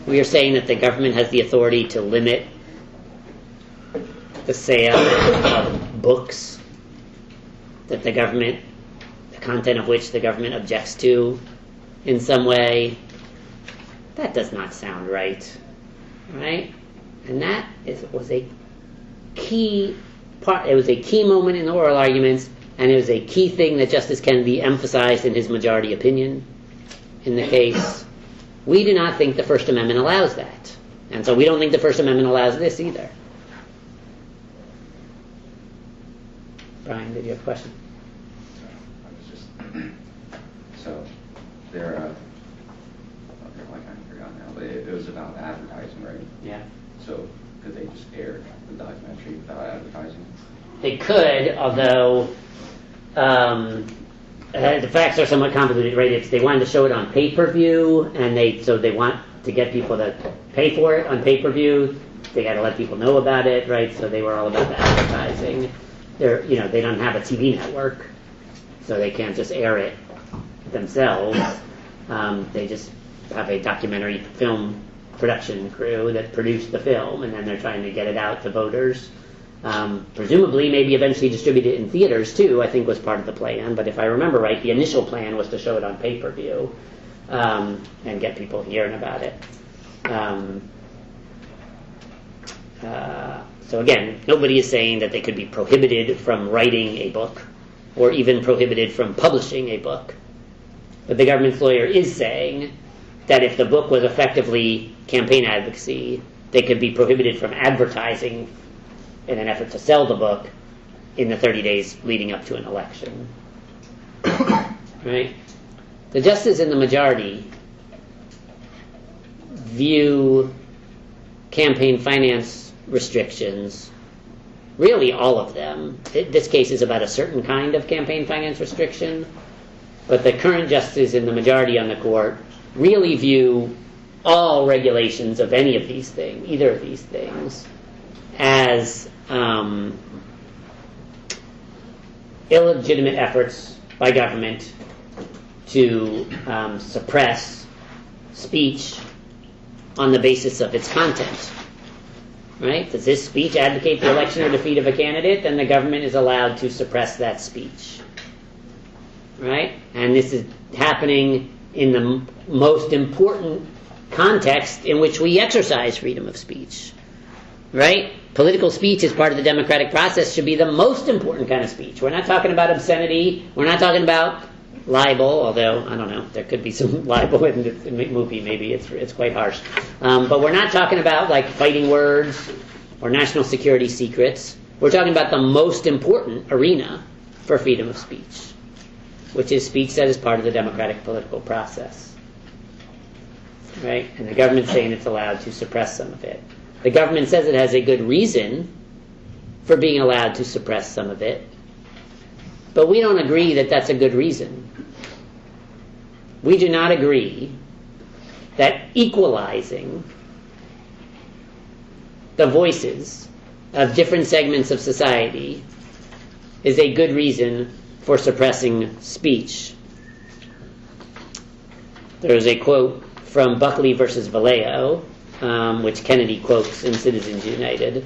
we are saying that the government has the authority to limit the sale of books that the content of which the government objects to in some way. That does not sound right. Right? And that was a key part. It was a key moment in the oral arguments, and it was a key thing that Justice Kennedy emphasized in his majority opinion in the case. We do not think the First Amendment allows that. And so we don't think the First Amendment allows this either. Brian, did you have a question? I was just so they're like I forgot now, but it was about advertising, right? Yeah. So could they just air the documentary without advertising? They could, although the facts are somewhat convoluted, right? If they wanted to show it on pay-per-view, and they want to get people to pay for it on pay-per-view, they got to let people know about it, right? So they were all about the advertising. They don't have a TV network, so they can't just air it themselves. They just have a documentary film production crew that produced the film, and then they're trying to get it out to voters. Presumably, maybe eventually distribute it in theaters too, I think was part of the plan. But if I remember right, the initial plan was to show it on pay-per-view and get people hearing about it. So again, nobody is saying that they could be prohibited from writing a book or even prohibited from publishing a book. But the government's lawyer is saying that if the book was effectively campaign advocacy, they could be prohibited from advertising in an effort to sell the book in the 30 days leading up to an election. Right? The justices in the majority view campaign finance restrictions, really all of them. This case is about a certain kind of campaign finance restriction, but the current justices in the majority on the court really view all regulations of any of these things, either of these things, as illegitimate efforts by government to suppress speech on the basis of its content. Right? Does this speech advocate the election or defeat of a candidate? Then the government is allowed to suppress that speech. Right? And this is happening in the most important context in which we exercise freedom of speech. Right? Political speech as part of the democratic process should be the most important kind of speech. We're not talking about obscenity. We're not talking about libel, although, I don't know, there could be some libel in the movie, maybe it's quite harsh. But we're not talking about like fighting words or national security secrets. We're talking about the most important arena for freedom of speech, which is speech that is part of the democratic political process. Right? And the government's saying it's allowed to suppress some of it. The government says it has a good reason for being allowed to suppress some of it, but we don't agree that that's a good reason. We do not agree that equalizing the voices of different segments of society is a good reason for suppressing speech. There is a quote from Buckley versus Vallejo, which Kennedy quotes in Citizens United.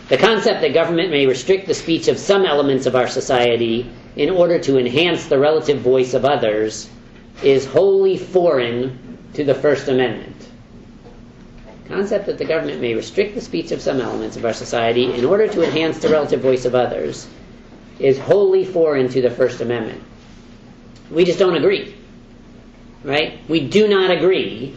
The concept that government may restrict the speech of some elements of our society in order to enhance the relative voice of others is wholly foreign to the First Amendment. The concept that the government may restrict the speech of some elements of our society in order to enhance the relative voice of others is wholly foreign to the First Amendment. We just don't agree. Right? We do not agree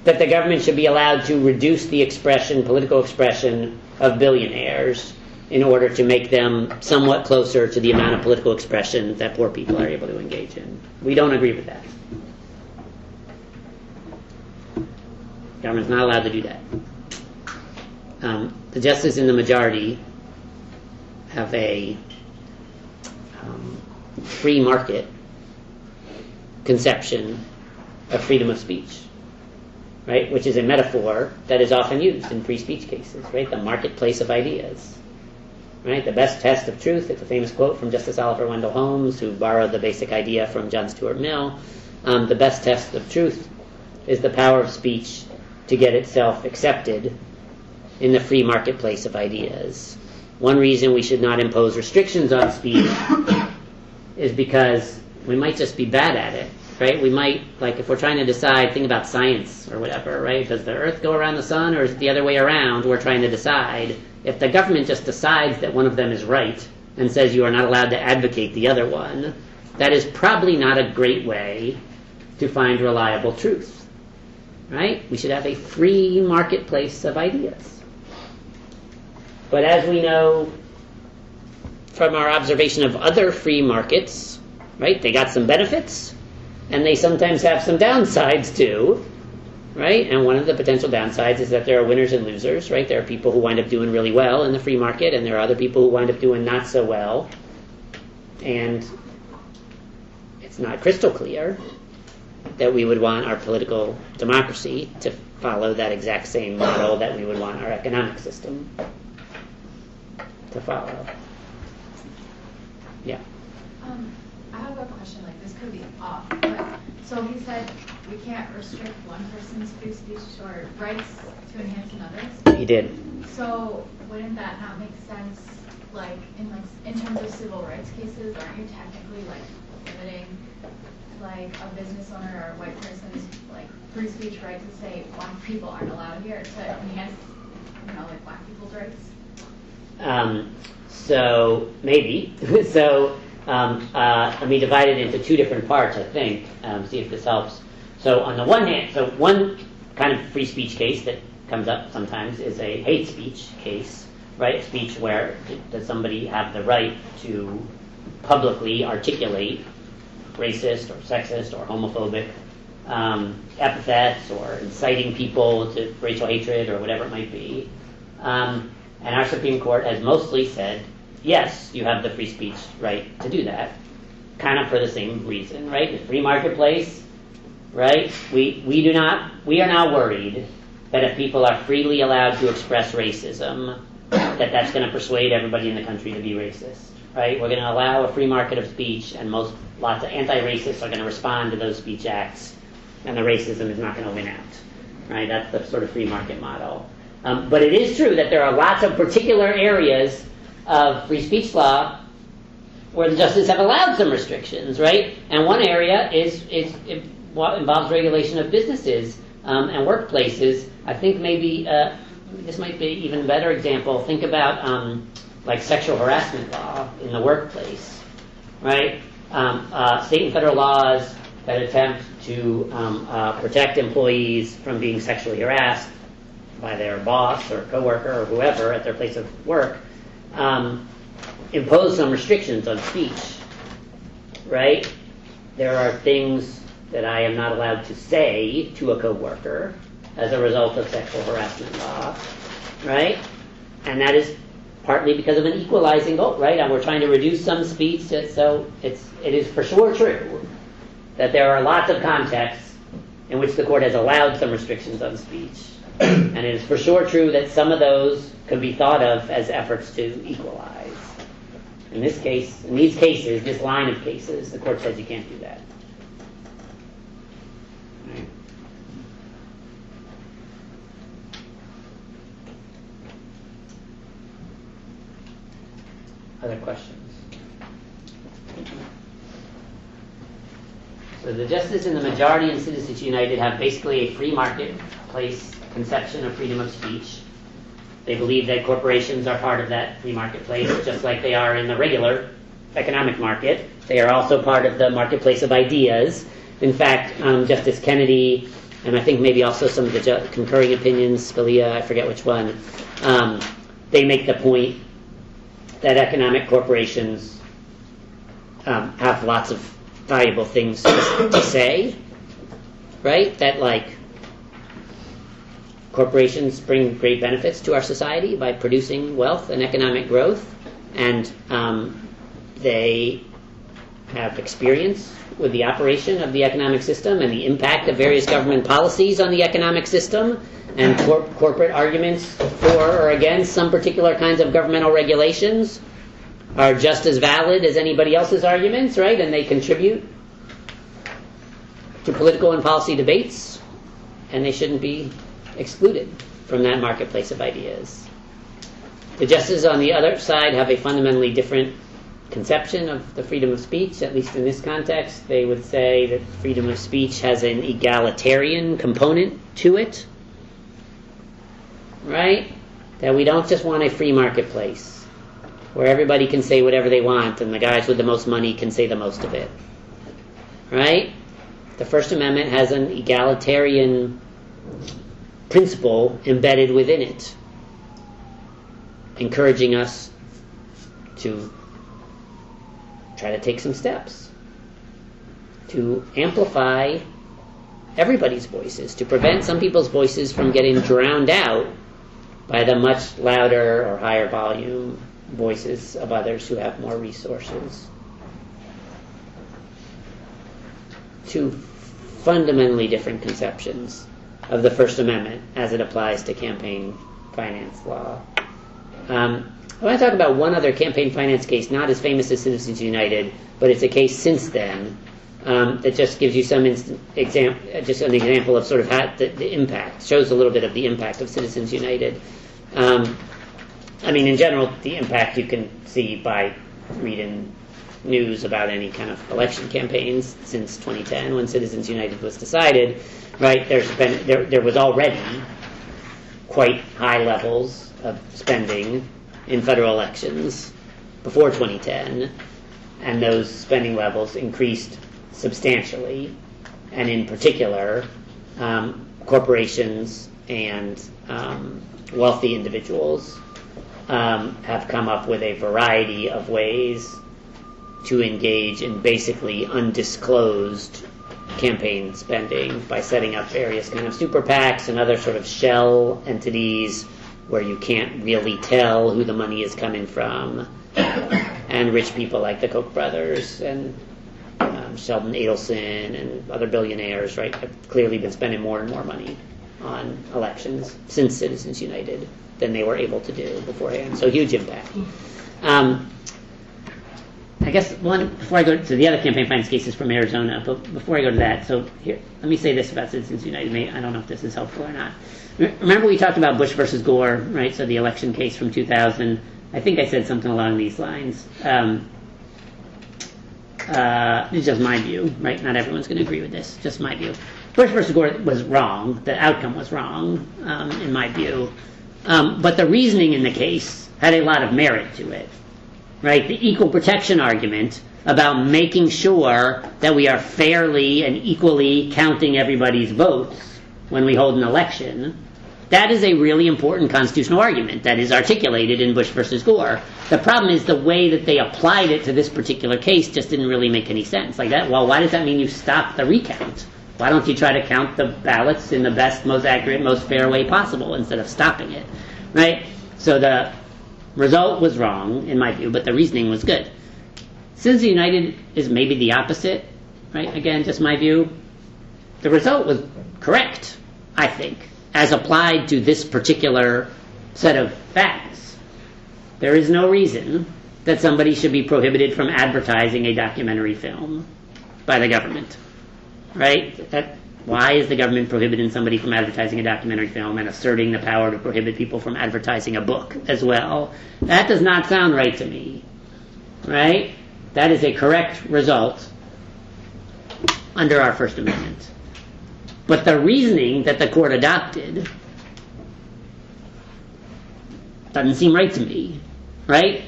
that the government should be allowed to reduce the expression, political expression, of billionaires in order to make them somewhat closer to the amount of political expression that poor people are able to engage in. We don't agree with that. The government's not allowed to do that. The justices in the majority have a free market conception of freedom of speech, right? Which is a metaphor that is often used in free speech cases, right? The marketplace of ideas, right? The best test of truth. It's a famous quote from Justice Oliver Wendell Holmes, who borrowed the basic idea from John Stuart Mill. The best test of truth is the power of speech to get itself accepted in the free marketplace of ideas. One reason we should not impose restrictions on speech is because we might just be bad at it, right? We might, like if we're trying to decide, think about science or whatever, right? Does the earth go around the sun or is it the other way around? We're trying to decide. If the government just decides that one of them is right and says you are not allowed to advocate the other one, that is probably not a great way to find reliable truth, right? We should have a free marketplace of ideas. But as we know from our observation of other free markets, right, they got some benefits, and they sometimes have some downsides too, right? And one of the potential downsides is that there are winners and losers, right? There are people who wind up doing really well in the free market, and there are other people who wind up doing not so well. And it's not crystal clear that we would want our political democracy to follow that exact same model that we would want our economic system to follow. Yeah. I have a question, like this could be off, but so he said we can't restrict one person's free speech or rights to enhance another's. He did. So wouldn't that not make sense, like in terms of civil rights cases, aren't you technically like limiting like a business owner or a white person's like free speech right to say black people aren't allowed here to enhance, like black people's rights? So maybe. So let me divide it into two different parts, I think, see if this helps. So on the one hand, so one kind of free speech case that comes up sometimes is a hate speech case, right? Speech where does somebody have the right to publicly articulate racist or sexist or homophobic epithets or inciting people to racial hatred or whatever it might be. And our Supreme Court has mostly said, yes, you have the free speech right to do that, kind of for the same reason, right? The free marketplace, right? We are now worried that if people are freely allowed to express racism, that's going to persuade everybody in the country to be racist, right? We're going to allow a free market of speech, and lots of anti-racists are going to respond to those speech acts, and the racism is not going to win out, right? That's the sort of free market model. But it is true that there are lots of particular areas of free speech law where the justices have allowed some restrictions, right? And one area is what involves regulation of businesses and workplaces. I think maybe this might be an even better example. Think about like sexual harassment law in the workplace, right? State and federal laws that attempt to protect employees from being sexually harassed by their boss or coworker or whoever at their place of work impose some restrictions on speech, right? There are things that I am not allowed to say to a coworker as a result of sexual harassment law, right? And that is partly because of an equalizing goal, right? And we're trying to reduce some speech, so it is for sure true that there are lots of contexts in which the court has allowed some restrictions on speech. And it is for sure true that some of those could be thought of as efforts to equalize. In this case, in these cases, this line of cases, the court says you can't do that. Right. Other questions? So the justices in the majority in Citizens United have basically a free marketplace conception of freedom of speech. They believe that corporations are part of that free marketplace, just like they are in the regular economic market. They are also part of the marketplace of ideas. In fact, Justice Kennedy, and I think maybe also some of the concurring opinions, Scalia, I forget which one, they make the point that economic corporations have lots of valuable things to say, right? That like corporations bring great benefits to our society by producing wealth and economic growth, and they have experience with the operation of the economic system and the impact of various government policies on the economic system, and corporate arguments for or against some particular kinds of governmental regulations are just as valid as anybody else's arguments, right? And they contribute to political and policy debates, and they shouldn't be excluded from that marketplace of ideas. The justices on the other side have a fundamentally different conception of the freedom of speech, at least in this context. They would say that freedom of speech has an egalitarian component to it, right? That we don't just want a free marketplace where everybody can say whatever they want and the guys with the most money can say the most of it, right? The First Amendment has an egalitarian principle embedded within it, encouraging us to try to take some steps to amplify everybody's voices, to prevent some people's voices from getting drowned out by the much louder or higher volume voices of others who have more resources. Two fundamentally different conceptions of the First Amendment as it applies to campaign finance law. I want to talk about one other campaign finance case, not as famous as Citizens United, but it's a case since then that just gives you some just an example of sort of how the impact, shows a little bit of the impact of Citizens United. I mean, in general, the impact you can see by reading news about any kind of election campaigns since 2010 when Citizens United was decided, right? There was already quite high levels of spending in federal elections before 2010, and those spending levels increased substantially, and in particular, corporations and wealthy individuals have come up with a variety of ways to engage in basically undisclosed campaign spending by setting up various kind of super PACs and other sort of shell entities where you can't really tell who the money is coming from, and rich people like the Koch brothers and Sheldon Adelson and other billionaires, right, have clearly been spending more and more money on elections since Citizens United than they were able to do beforehand. So huge impact. I guess before I go to the other campaign finance cases from Arizona, but before I go to that, so here, let me say this about Citizens United. I don't know if this is helpful or not. Remember we talked about Bush versus Gore, right? So the election case from 2000. I think I said something along these lines. It's just my view, right? Not everyone's going to agree with this. Just my view. Bush versus Gore was wrong. The outcome was wrong, in my view. But the reasoning in the case had a lot of merit to it, right? The equal protection argument about making sure that we are fairly and equally counting everybody's votes when we hold an election, that is a really important constitutional argument that is articulated in Bush versus Gore. The problem is the way that they applied it to this particular case just didn't really make any sense. Like that, well, why does that mean you stop the recount? Why don't you try to count the ballots in the best, most accurate, most fair way possible instead of stopping it, right? So the result was wrong, in my view, but the reasoning was good. Citizens United is maybe the opposite, right? Again, just my view. The result was correct, I think, as applied to this particular set of facts. There is no reason that somebody should be prohibited from advertising a documentary film by the government, right? Why is the government prohibiting somebody from advertising a documentary film and asserting the power to prohibit people from advertising a book as well? That does not sound right to me, right? That is a correct result under our First Amendment. But the reasoning that the court adopted doesn't seem right to me, right?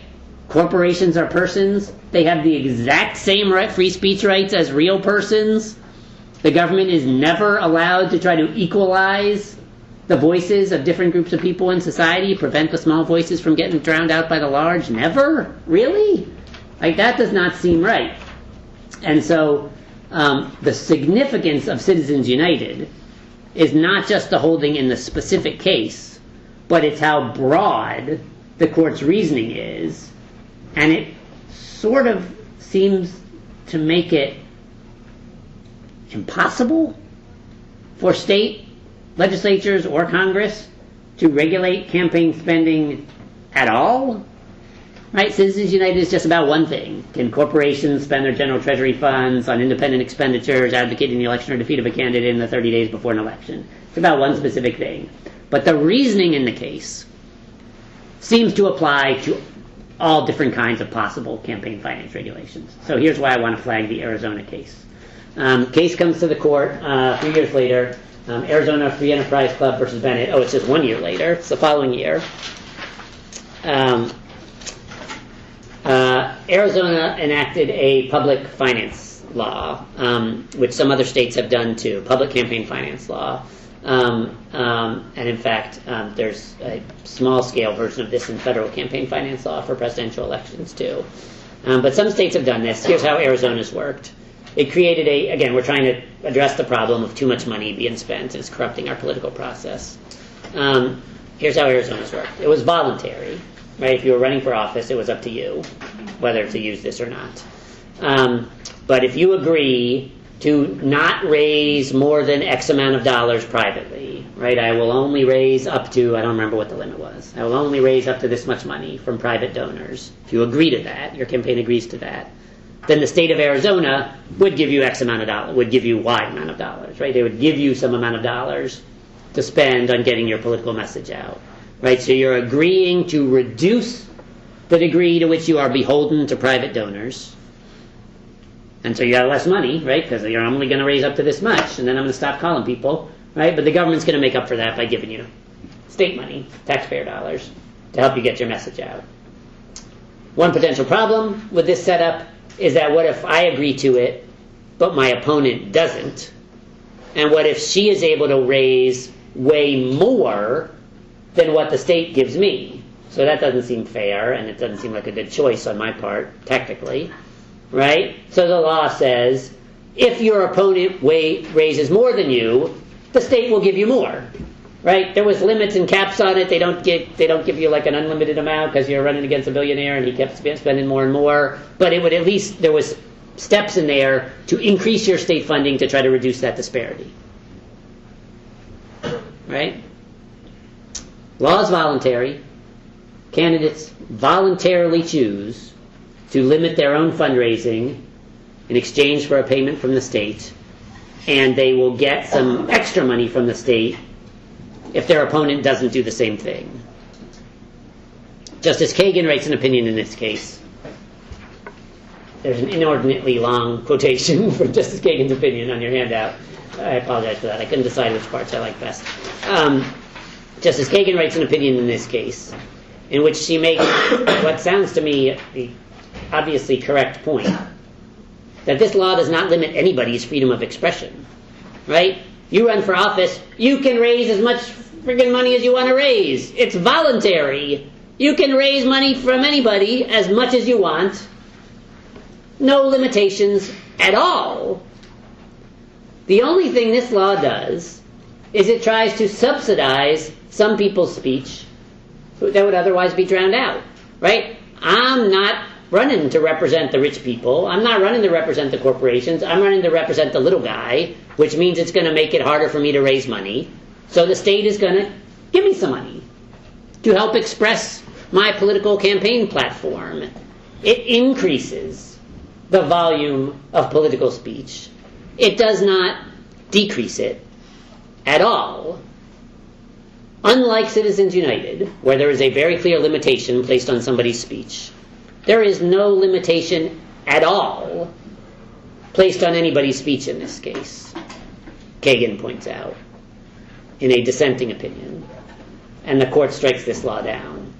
Corporations are persons. They have the exact same free speech rights as real persons. The government is never allowed to try to equalize the voices of different groups of people in society, prevent the small voices from getting drowned out by the large. Never? Really? Like, that does not seem right. And so the significance of Citizens United is not just the holding in the specific case, but it's how broad the court's reasoning is. And it sort of seems to make it impossible for state legislatures or Congress to regulate campaign spending at all? Right? Citizens United is just about one thing. Can corporations spend their general treasury funds on independent expenditures advocating the election or defeat of a candidate in the 30 days before an election? It's about one specific thing. But the reasoning in the case seems to apply to all different kinds of possible campaign finance regulations. So here's why I want to flag the Arizona case. Case comes to the court 3 years later. Arizona Free Enterprise Club versus Bennett. Oh, it's just 1 year later. It's the following year. Arizona enacted a public finance law, which some other states have done too, public campaign finance law. And in fact, there's a small-scale version of this in federal campaign finance law for presidential elections too. But some states have done this. Here's how Arizona's worked. It created again, we're trying to address the problem of too much money being spent. It's corrupting our political process. Here's how Arizona's worked. It was voluntary. Right? If you were running for office, it was up to you whether to use this or not. But if you agree to not raise more than X amount of dollars privately, right? I will only raise up to, I don't remember what the limit was. I will only raise up to this much money from private donors. If you agree to that, your campaign agrees to that, then the state of Arizona would give you X amount of dollars, would give you Y amount of dollars, right? They would give you some amount of dollars to spend on getting your political message out. Right, so you're agreeing to reduce the degree to which you are beholden to private donors. And so you got less money, right, because you're only going to raise up to this much, and then I'm going to stop calling people, right? But the government's going to make up for that by giving you state money, taxpayer dollars, to help you get your message out. One potential problem with this setup is that what if I agree to it, but my opponent doesn't? And what if she is able to raise way more than what the state gives me? So that doesn't seem fair, and it doesn't seem like a good choice on my part, technically, right? So the law says, if your opponent raises more than you, the state will give you more, right? There was limits and caps on it. They don't give you like an unlimited amount because you're running against a billionaire and he kept spending more and more. But it would at least, there was steps in there to increase your state funding to try to reduce that disparity, right? Law is voluntary. Candidates voluntarily choose to limit their own fundraising in exchange for a payment from the state, and they will get some extra money from the state if their opponent doesn't do the same thing. Justice Kagan writes an opinion in this case. There's an inordinately long quotation from Justice Kagan's opinion on your handout. I apologize for that. I couldn't decide which parts I like best. Justice Kagan writes an opinion in this case in which she makes what sounds to me the obviously correct point, that this law does not limit anybody's freedom of expression, right? You run for office, you can raise as much friggin' money as you want to raise. It's voluntary. You can raise money from anybody as much as you want. No limitations at all. The only thing this law does is it tries to subsidize some people's speech that would otherwise be drowned out, right? I'm not running to represent the rich people. I'm not running to represent the corporations. I'm running to represent the little guy, which means it's going to make it harder for me to raise money. So the state is going to give me some money to help express my political campaign platform. It increases the volume of political speech. It does not decrease it at all. Unlike Citizens United, where there is a very clear limitation placed on somebody's speech, there is no limitation at all placed on anybody's speech in this case, Kagan points out, in a dissenting opinion. And the court strikes this law down.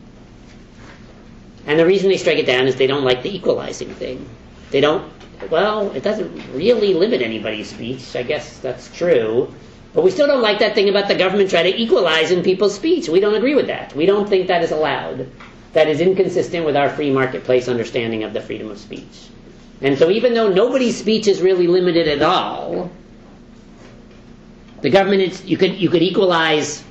And the reason they strike it down is they don't like the equalizing thing. They don't, well, it doesn't really limit anybody's speech. I guess that's true. But we still don't like that thing about the government trying to equalize in people's speech. We don't agree with that. We don't think that is allowed. That is inconsistent with our free marketplace understanding of the freedom of speech. And so even though nobody's speech is really limited at all, the government, you could equalize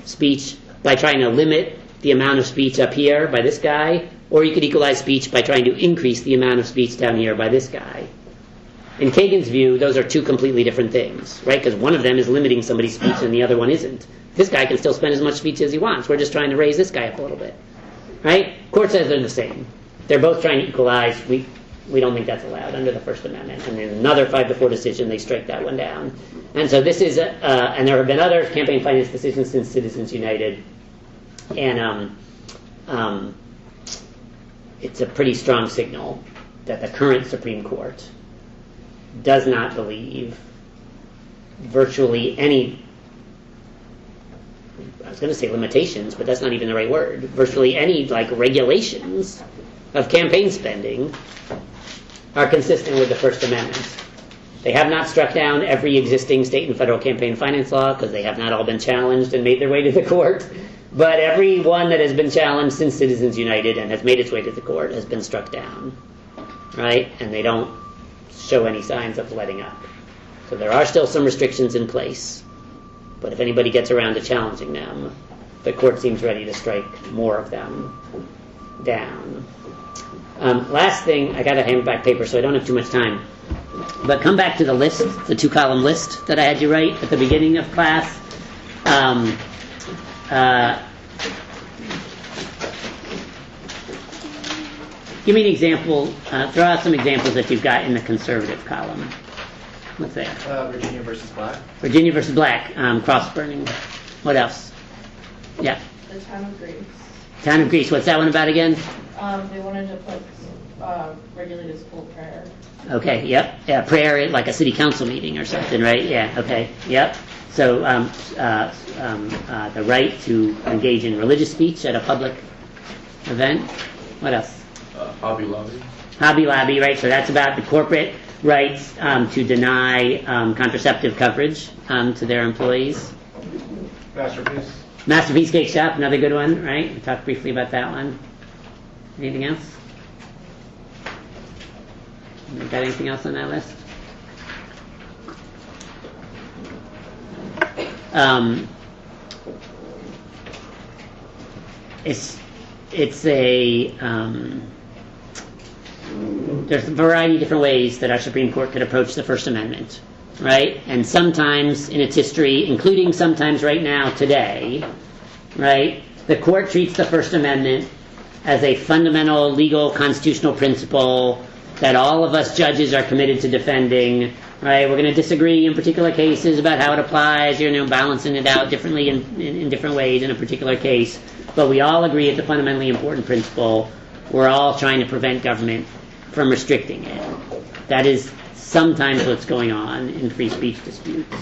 speech by trying to limit the amount of speech up here by this guy, or you could equalize speech by trying to increase the amount of speech down here by this guy. In Kagan's view, those are two completely different things, right? Because one of them is limiting somebody's speech and the other one isn't. This guy can still spend as much speech as he wants. We're just trying to raise this guy up a little bit, right? Court says they're the same. They're both trying to equalize. We don't think that's allowed under the First Amendment. And in another 5-4 decision, they strike that one down. And so this is, and there have been other campaign finance decisions since Citizens United, and it's a pretty strong signal that the current Supreme Court does not believe virtually any, I was going to say limitations, but that's not even the right word, virtually any regulations of campaign spending are consistent with the First Amendment. They have not struck down every existing state and federal campaign finance law because they have not all been challenged and made their way to the court. But every one that has been challenged since Citizens United and has made its way to the court has been struck down, right? And they don't show any signs of letting up. So there are still some restrictions in place. But if anybody gets around to challenging them, the court seems ready to strike more of them down. Last thing, I got a hand back paper, so I don't have too much time. But come back to the list, the 2-column list that I had you write at the beginning of class. Give me an example. Throw out some examples that you've got in the conservative column. What's there? Virginia versus Black. Virginia versus Black. Cross-burning. What else? Yeah. The Town of Greece. Town of Greece. What's that one about again? They wanted to put regulated school prayer. Okay, yep. Yeah, prayer like a city council meeting or something, right? Yeah, okay, yep. So the right to engage in religious speech at a public event. What else? Hobby Lobby. Hobby Lobby, right? So that's about the corporate rights to deny contraceptive coverage to their employees. Masterpiece. Masterpiece Cake Shop, another good one, right? We talked briefly about that one. Anything else? You got anything else on that list? It's a there's a variety of different ways that our Supreme Court could approach the First Amendment, right? And sometimes in its history, including sometimes right now today, right, the court treats the First Amendment as a fundamental legal constitutional principle that all of us judges are committed to defending, right? We're going to disagree in particular cases about how it applies, balancing it out differently in different ways in a particular case, but we all agree it's a fundamentally important principle. We're all trying to prevent government from restricting it. That is sometimes what's going on in free speech disputes.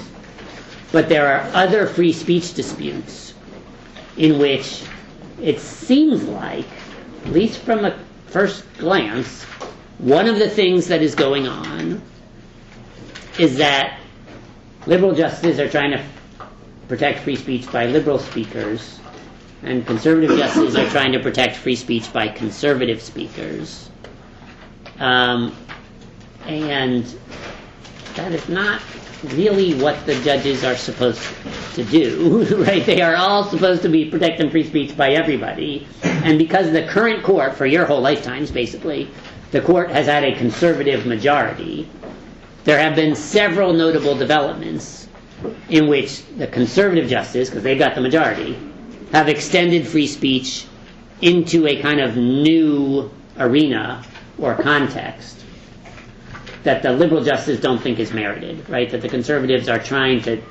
But there are other free speech disputes in which it seems like, at least from a first glance, one of the things that is going on is that liberal justices are trying to protect free speech by liberal speakers, and conservative justices are trying to protect free speech by conservative speakers. And that is not really what the judges are supposed to do, right? They are all supposed to be protecting free speech by everybody. And because the current court, for your whole lifetimes basically, the court has had a conservative majority, there have been several notable developments in which the conservative justices, because they've got the majority, have extended free speech into a kind of new arena or context that the liberal justices don't think is merited, right? That the conservatives are trying to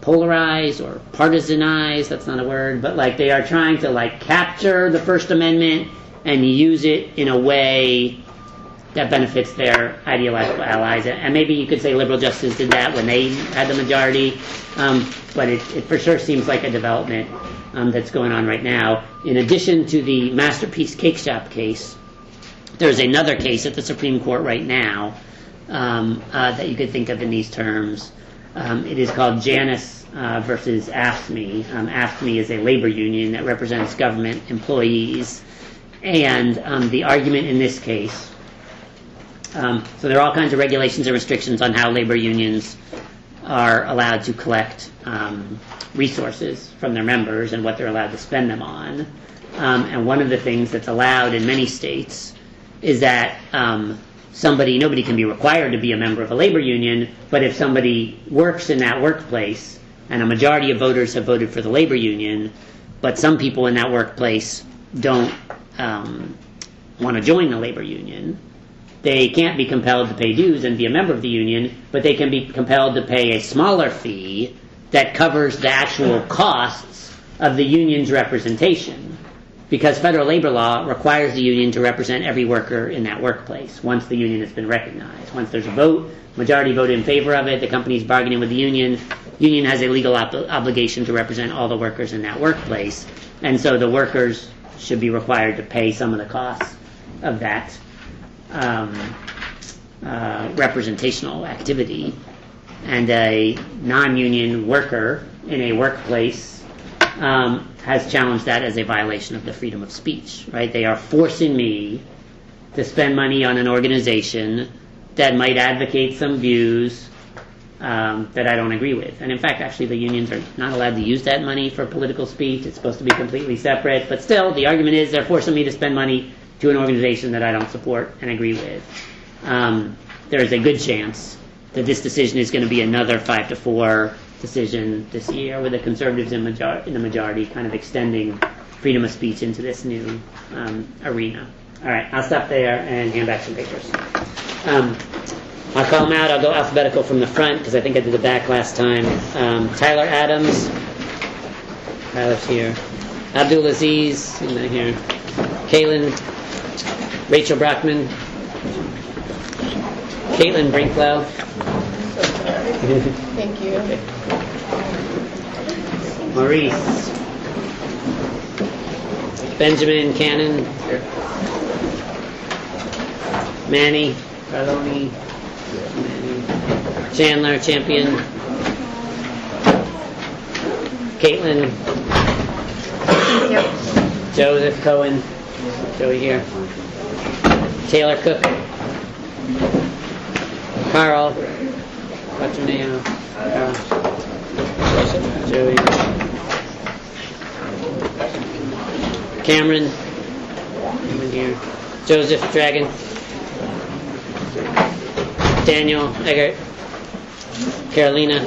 polarize or partisanize, that's not a word, but they are trying to capture the First Amendment and use it in a way that benefits their ideological allies. And maybe you could say liberal justices did that when they had the majority, but it for sure seems like a development that's going on right now. In addition to the Masterpiece Cake Shop case, there's another case at the Supreme Court right now that you could think of in these terms. It is called Janus versus AFSCME. AFSCME is a labor union that represents government employees. And the argument in this case, so there are all kinds of regulations and restrictions on how labor unions are allowed to collect resources from their members and what they're allowed to spend them on. And one of the things that's allowed in many states is that nobody can be required to be a member of a labor union, but if somebody works in that workplace and a majority of voters have voted for the labor union, but some people in that workplace don't want to join the labor union, they can't be compelled to pay dues and be a member of the union, but they can be compelled to pay a smaller fee that covers the actual costs of the union's representation. Because federal labor law requires the union to represent every worker in that workplace once the union has been recognized. Once there's a vote, majority vote in favor of it, the company's bargaining with the union has a legal obligation to represent all the workers in that workplace. And so the workers should be required to pay some of the costs of that representational activity. And a non-union worker in a workplace has challenged that as a violation of the freedom of speech, right? They are forcing me to spend money on an organization that might advocate some views that I don't agree with. And in fact, actually, the unions are not allowed to use that money for political speech. It's supposed to be completely separate. But still, the argument is they're forcing me to spend money to an organization that I don't support and agree with. There is a good chance that this decision is going to be another 5-4 decision this year, with the conservatives in the majority kind of extending freedom of speech into this new arena. All right, I'll stop there and hand back some papers. I'll call them out. I'll go alphabetical from the front because I think I did the back last time. Tyler Adams. Tyler's here. Abdul Aziz. He's not here. Kaylin. Rachel Brockman. Caitlin Brinklow. Thank you. Maurice. Benjamin Cannon. Manny Carloni. Chandler Champion. Caitlin. Joseph Cohen. Joey here. Taylor Cook. Carl. What's your name? Carl. Joey. Cameron. Cameron here. Joseph Dragon. Daniel Eggert. Carolina.